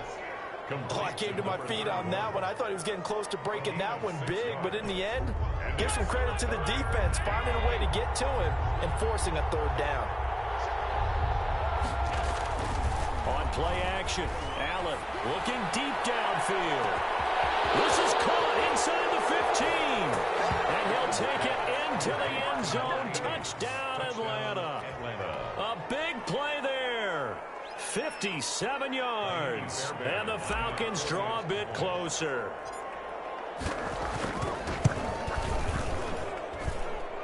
Oh, I came to my feet on that one. I thought he was getting close to breaking that one big, but in the end, give some credit to the defense, finding a way to get to him and forcing a 3rd down. On play action, Allen looking deep downfield. This is caught inside the 15. And he'll take it into the end zone. Touchdown, Atlanta. A big play there. 57 yards. And the Falcons draw a bit closer.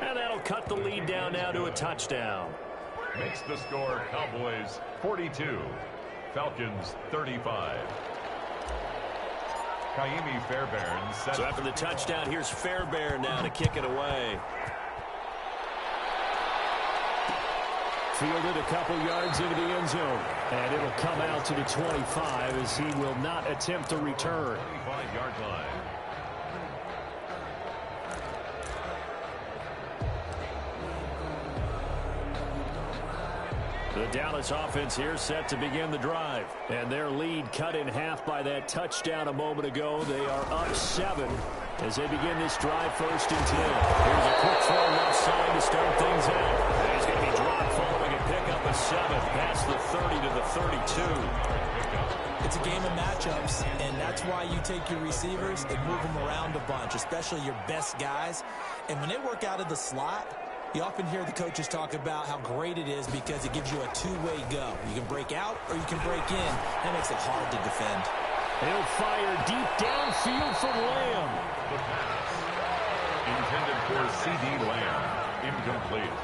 And that'll cut the lead down now to a touchdown. Makes the score Cowboys 42, Falcons 35. Kaimi Fairbairn set. So after the touchdown, here's Fairbairn now to kick it away. Fielded a couple yards into the end zone. And it'll come out to the 25 as he will not attempt to return. 25-yard line. The Dallas offense here set to begin the drive. And their lead cut in half by that touchdown a moment ago. They are up 7 as they begin this drive 1st and 10. Here's a quick throw left side to start things out. And he's going to be dropped following a pickup of 7 past the 30 to the 32. It's a game of matchups, and that's why you take your receivers and move them around a bunch, especially your best guys. And when they work out of the slot, you often hear the coaches talk about how great it is because it gives you a two-way go. You can break out or you can break in. That makes it hard to defend. He'll fire deep downfield from Lamb. The pass intended for C.D. Lamb. Incomplete.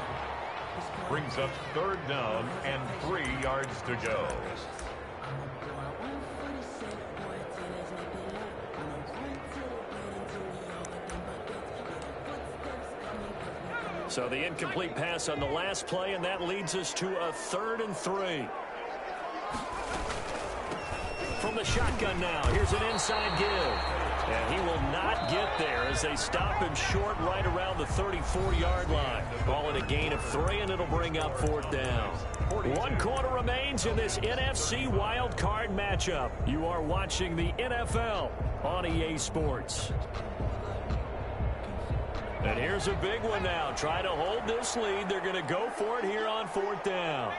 Brings up 3rd down and 3 yards to go. So the incomplete pass on the last play, and that leads us to a 3rd and 3. From the shotgun now, here's an inside give. And he will not get there as they stop him short right around the 34-yard line. Ball at a gain of 3, and it'll bring up 4th down. 1 quarter remains in this NFC wild card matchup. You are watching the NFL on EA Sports. And here's a big one now. Try to hold this lead. They're going to go for it here on 4th down.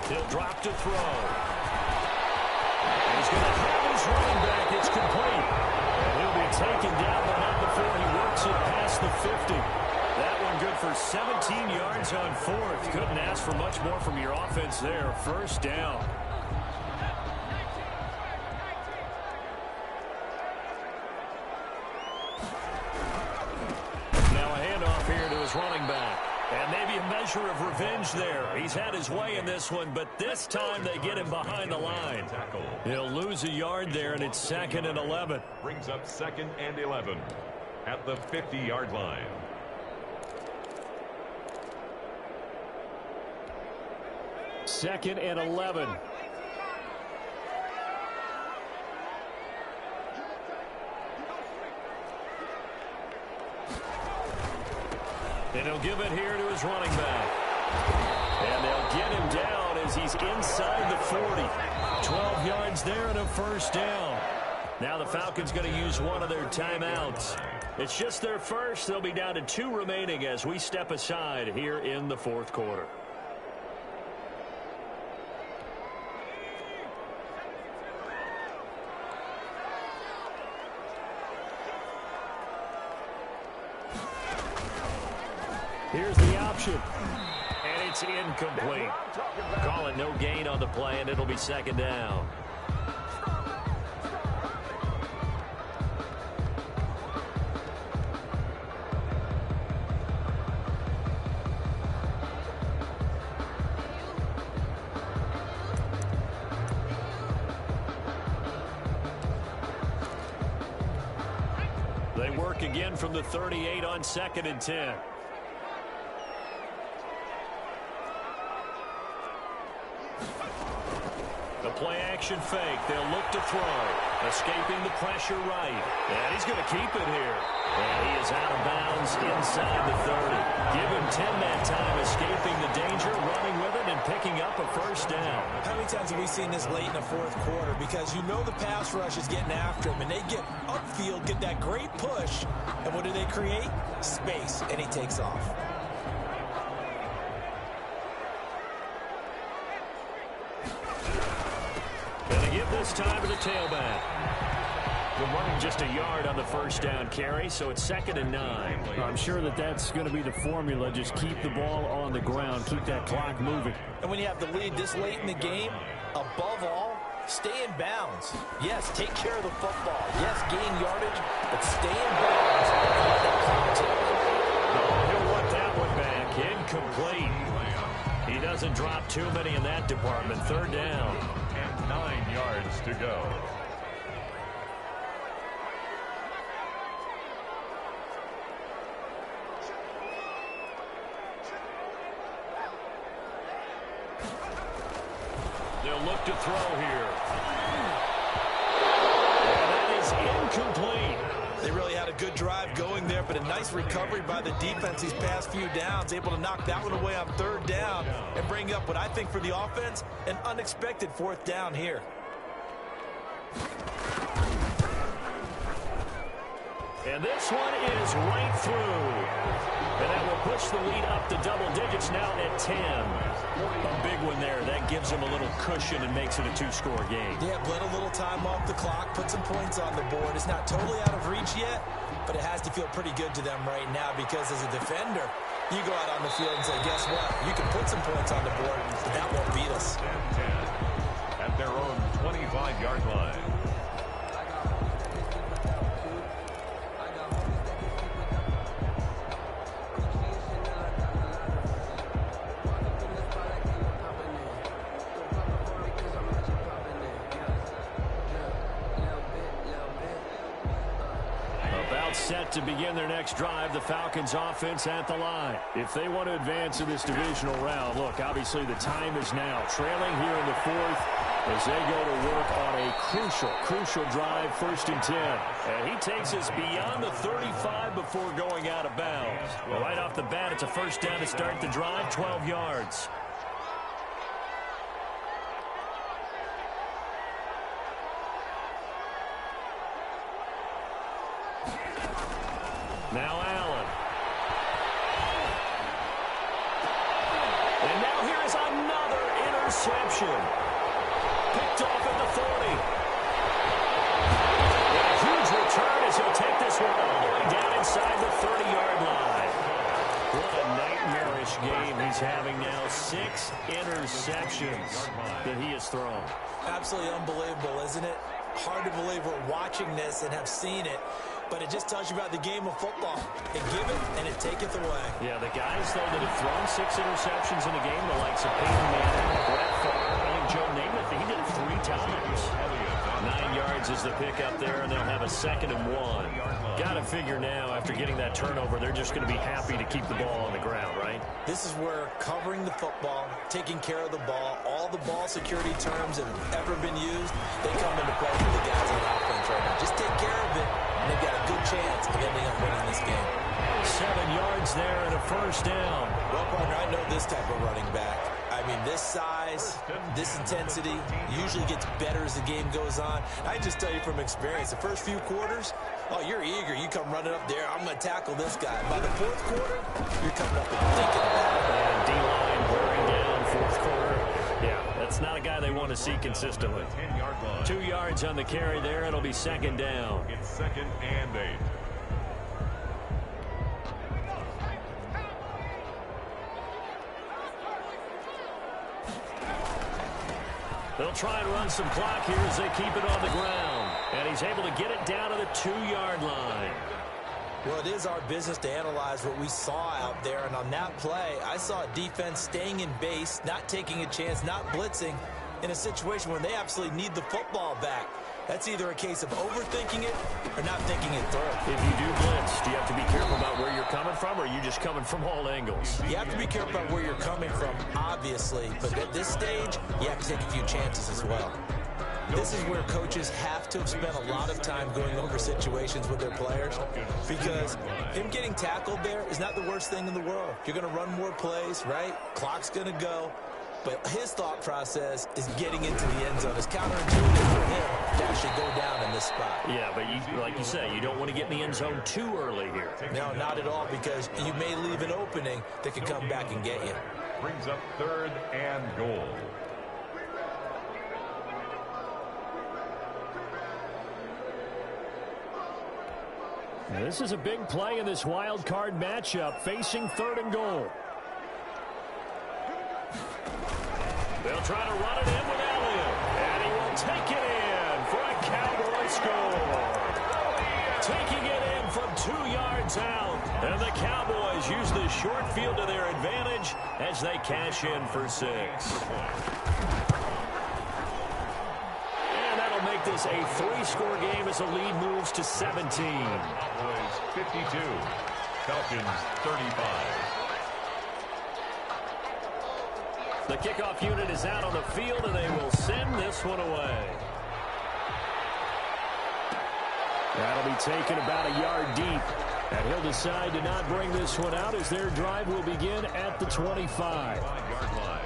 He'll drop to throw. across the 50. That one good for 17 yards on fourth. Couldn't ask for much more from your offense there. First down. Now a handoff here to his running back. And maybe a measure of revenge there. He's had his way in this one, but this time they get him behind the line. He'll lose a yard there, and it's 2nd and 11. Brings up 2nd and 11 at the 50-yard line. Second and 11. And he'll give it here to his running back. And they'll get him down as he's inside the 40. 12 yards there and a first down. Now the Falcons going to use one of their timeouts. It's just their first. They'll be down to 2 remaining as we step aside here in the fourth quarter. Here's the option. And it's incomplete. Call it no gain on the play, and it'll be 2nd down. They work again from the 38 on 2nd and 10. The play-action fake. They'll look to throw. Escaping the pressure right. And he's going to keep it here. And he is out of bounds inside the 30. Give him 10 that time, escaping the danger, running with it, and picking up a first down. How many times have we seen this late in the fourth quarter? Because you know the pass rush is getting after him, and they get upfield, get that great push. And what do they create? Space, and he takes off. This time to the tailback. We're running just a yard on the first down carry, so it's 2nd and 9. I'm sure that's going to be the formula. Just keep the ball on the ground. Keep that clock moving. And when you have the lead this late in the game, above all, stay in bounds. Yes, take care of the football. Yes, gain yardage, but stay in bounds. He'll want that one back. Incomplete. He doesn't drop too many in that department. 3rd down. 9 yards to go. They'll look to throw here. And that is incomplete. They really had a good drive going there, but a nice recovery by the defense these past few downs, able to knock that one away on 3rd down and bring up what I think for the offense, an unexpected 4th down here. And this one is right through. And that will push the lead up to double digits now at 10. A big one there. That gives them a little cushion and makes it a 2-score game. Yeah, bled a little time off the clock, put some points on the board. It's not totally out of reach yet, but it has to feel pretty good to them right now because as a defender, you go out on the field and say, guess what? You can put some points on the board, but that won't beat us. 10 at their own 25-yard line. Set to begin their next drive, the Falcons offense at the line. If they want to advance in this divisional round, look, obviously the time is now. Trailing here in the 4th as they go to work on a crucial drive, 1st and 10. And he takes us beyond the 35 before going out of bounds. Well, right off the bat, it's a first down to start the drive, 12 yards. Now Allen. And now here is another interception. Picked off at the 40. And a huge return as he'll take this one all the way down inside the 30-yard thrown. Absolutely unbelievable, isn't it? Hard to believe we're watching this and have seen it, but it just tells you about the game of football. It giveth and it taketh away. Yeah, the guys, though, that have thrown 6 interceptions in a game, the likes of Peyton Manning, Brett Favre, I think Joe Namath, he did it 3 times. 9 yards is the pickup there, and they'll have a 2nd and 1. Got to figure now, after getting that turnover, they're just going to be happy to keep the ball on the ground, right? This is where covering the football, taking care of the ball, all the ball security terms that have ever been used, they come into play for the guys on offense right now. Just take care of it, and they've got a good chance of ending up winning this game. 7 yards there and a 1st down. Well, partner, I know this type of running back. I mean, this size, this intensity usually gets better as the game goes on. I just tell you from experience, the first few quarters, oh, you're eager. You come running up there, I'm going to tackle this guy. By the 4th quarter, you're coming up and thinking about it. And D-line wearing down 4th quarter. Yeah, that's not a guy they want to see consistently. 2 yards on the carry there. It'll be 2nd down. It's 2nd and 8. They'll try and run some clock here as they keep it on the ground. And he's able to get it down to the 2-yard line. Well, it is our business to analyze what we saw out there. And on that play, I saw a defense staying in base, not taking a chance, not blitzing in a situation where they absolutely need the football back. That's either a case of overthinking it or not thinking it through. If you do blitz, do you have to be careful about where you're coming from, or are you just coming from all angles? You have to be careful about where you're coming from, obviously. But at this stage, you have to take a few chances as well. This is where coaches have to have spent a lot of time going over situations with their players, because him getting tackled there is not the worst thing in the world. You're going to run more plays, right? Clock's going to go. But his thought process is getting into the end zone. It's counterintuitive for him to actually go down in this spot. Yeah, but like you say, you don't want to get in the end zone too early here. No, not at all, because you may leave an opening that can come back and get you. Brings up 3rd and goal. Now, this is a big play in this wild card matchup, facing 3rd and goal. They'll try to run it in with Elliott, and he will take it in for a Cowboy score. Taking it in from 2 yards out, and the Cowboys use the short field to their advantage as they cash in for 6. And that'll make this a 3-score game as the lead moves to 17. Cowboys 52, Falcons 35. The kickoff unit is out on the field, and they will send this one away. That'll be taken about a yard deep. And he'll decide to not bring this one out as their drive will begin at the 25. 5-yard line.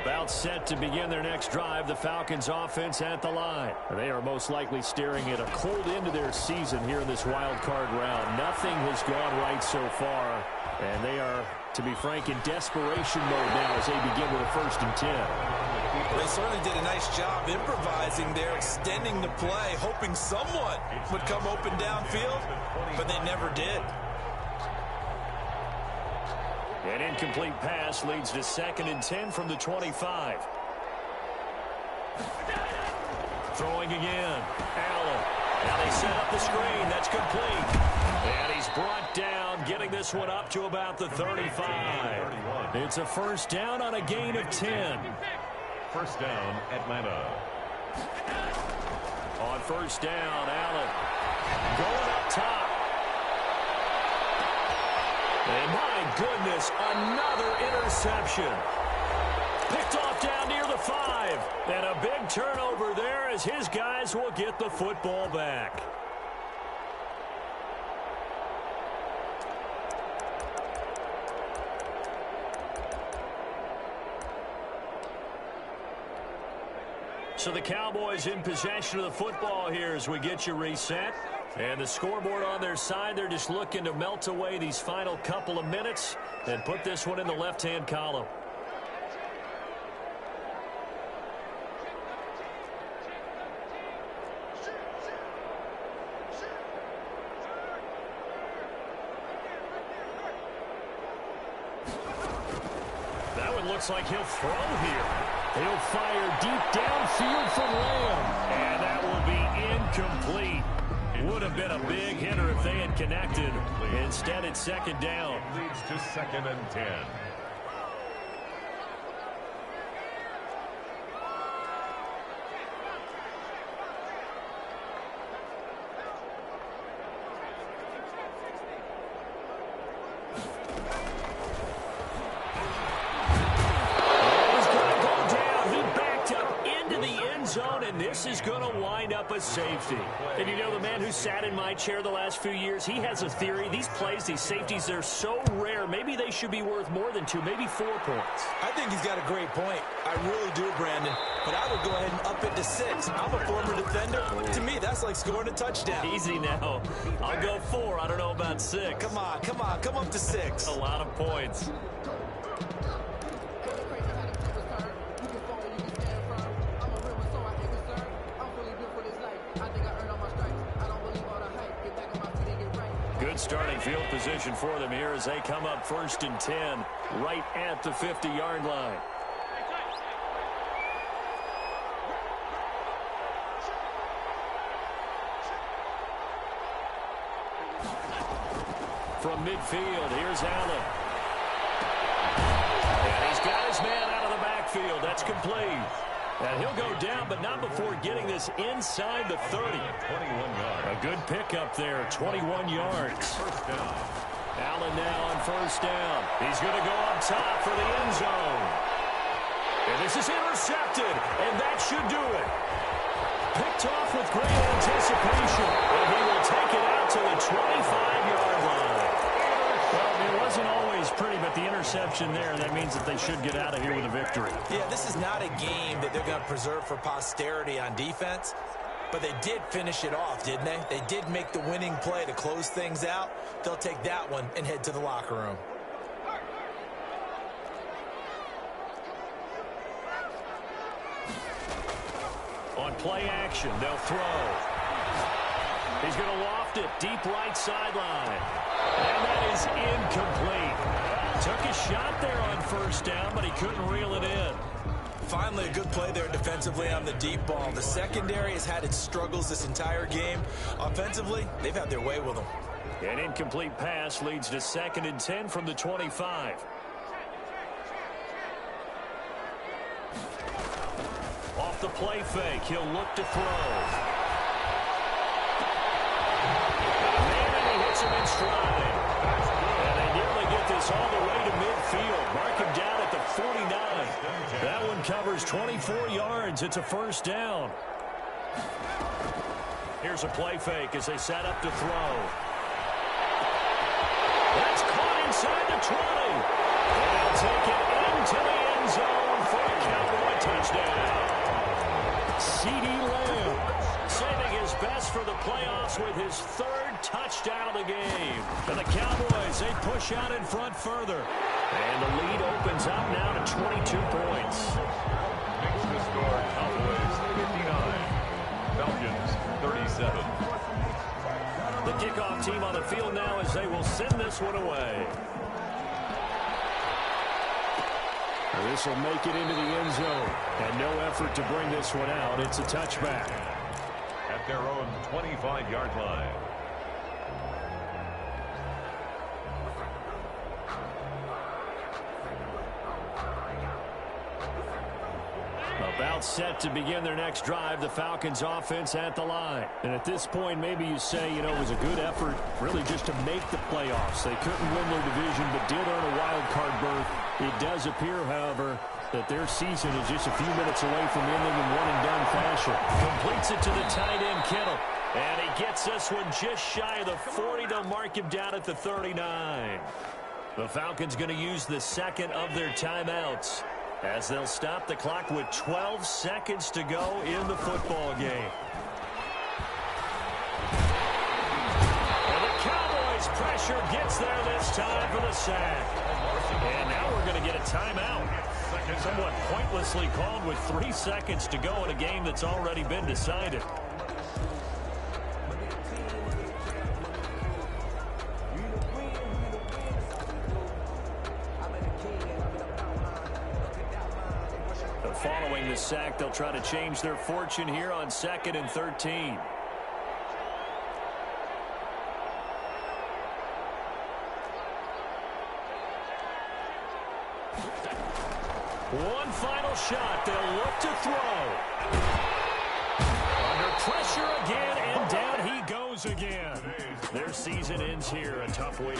About set to begin their next drive, the Falcons offense at the line. They are most likely staring at a cold end to their season here in this wild card round. Nothing has gone right so far, and they are, to be frank, in desperation mode now as they begin with a 1st and 10. They certainly did a nice job improvising there, extending the play, hoping someone would come open downfield, but they never did. An incomplete pass leads to 2nd and 10 from the 25. Throwing again. Allen. Now they set up the screen. That's complete. And he's brought down, getting this one up to about the 35. It's a 1st down on a gain of 10. 1st down, Atlanta. On 1st down, Allen going up top. And my goodness, another interception. Picked off down near the 5. And a big turnover there as his guys will get the football back. So the Cowboys in possession of the football here as we get you reset. And the scoreboard on their side, they're just looking to melt away these final couple of minutes and put this one in the left-hand column. That one looks like he'll throw here. He'll fire deep downfield from Lamb. And that will be incomplete. Would have been a big hitter if they had connected. Instead, it's second down. Leads to 2nd and 10. This is going to wind up a safety. And you know, the man who sat in my chair the last few years, he has a theory. These plays, these safeties, they're so rare. Maybe they should be worth more than 2, maybe 4 points. I think he's got a great point. I really do, Brandon. But I would go ahead and up it to 6. I'm a former defender. To me, that's like scoring a touchdown. Easy now. I'll go 4. I don't know about 6. Come on. Come up to 6. A lot of points. Starting field position for them here as they come up 1st and 10 right at the 50-yard line. From midfield, here's Allen. And he's got his man out of the backfield. That's complete. And he'll go down, but not before getting this inside the 30. 21 yards. A good pickup there, 21 yards. First down. Allen now on 1st down. He's going to go up top for the end zone. And this is intercepted, and that should do it. Picked off with great anticipation, and he will take it out to the 25-yard line. Well, it wasn't always pretty, but the interception there, that means that they should get out of here with a victory. Yeah, this is not a game that they're going to preserve for posterity on defense, but they did finish it off, didn't they? They did make the winning play to close things out. They'll take that one and head to the locker room. On play action, they'll throw. He's going to loft it deep right sideline. And that is incomplete. Took a shot there on 1st down, but he couldn't reel it in. Finally, a good play there defensively on the deep ball. The secondary has had its struggles this entire game. Offensively, they've had their way with them. An incomplete pass leads to 2nd and 10 from the 25. Off the play fake, he'll look to throw. Him in stride. And they nearly get this all the way to midfield. Mark him down at the 49. That one covers 24 yards. It's a 1st down. Here's a play fake as they set up to throw. That's caught inside the 20. And they'll take it into the end zone for a Cowboy touchdown. C.D. Lamb saving his best for the playoffs with his 3rd touchdown of the game. And the Cowboys, they push out in front further. And the lead opens up now to 22 points. Makes the score Cowboys 59, Falcons 37. The kickoff team on the field now as they will send this one away. This will make it into the end zone. And no effort to bring this one out. It's a touchback. At their own 25-yard line. About set to begin their next drive, the Falcons offense at the line. And at this point, maybe you say, you know, it was a good effort really just to make the playoffs. They couldn't win their division, but did earn a wild card berth. It does appear, however, that their season is just a few minutes away from ending in one-and-done fashion. Completes it to the tight end, Kittle. And he gets this one just shy of the 40. They'll mark him down at the 39. The Falcons going to use the second of their timeouts as they'll stop the clock with 12 seconds to go in the football game. pressure, gets there this time for the sack. And now we're going to get a timeout. Somewhat pointlessly called with 3 seconds to go in a game that's already been decided. Following the sack, they'll try to change their fortune here on 2nd and 13. One final shot. They'll look to throw. Under pressure again, and down he goes again. Their season ends here. A tough way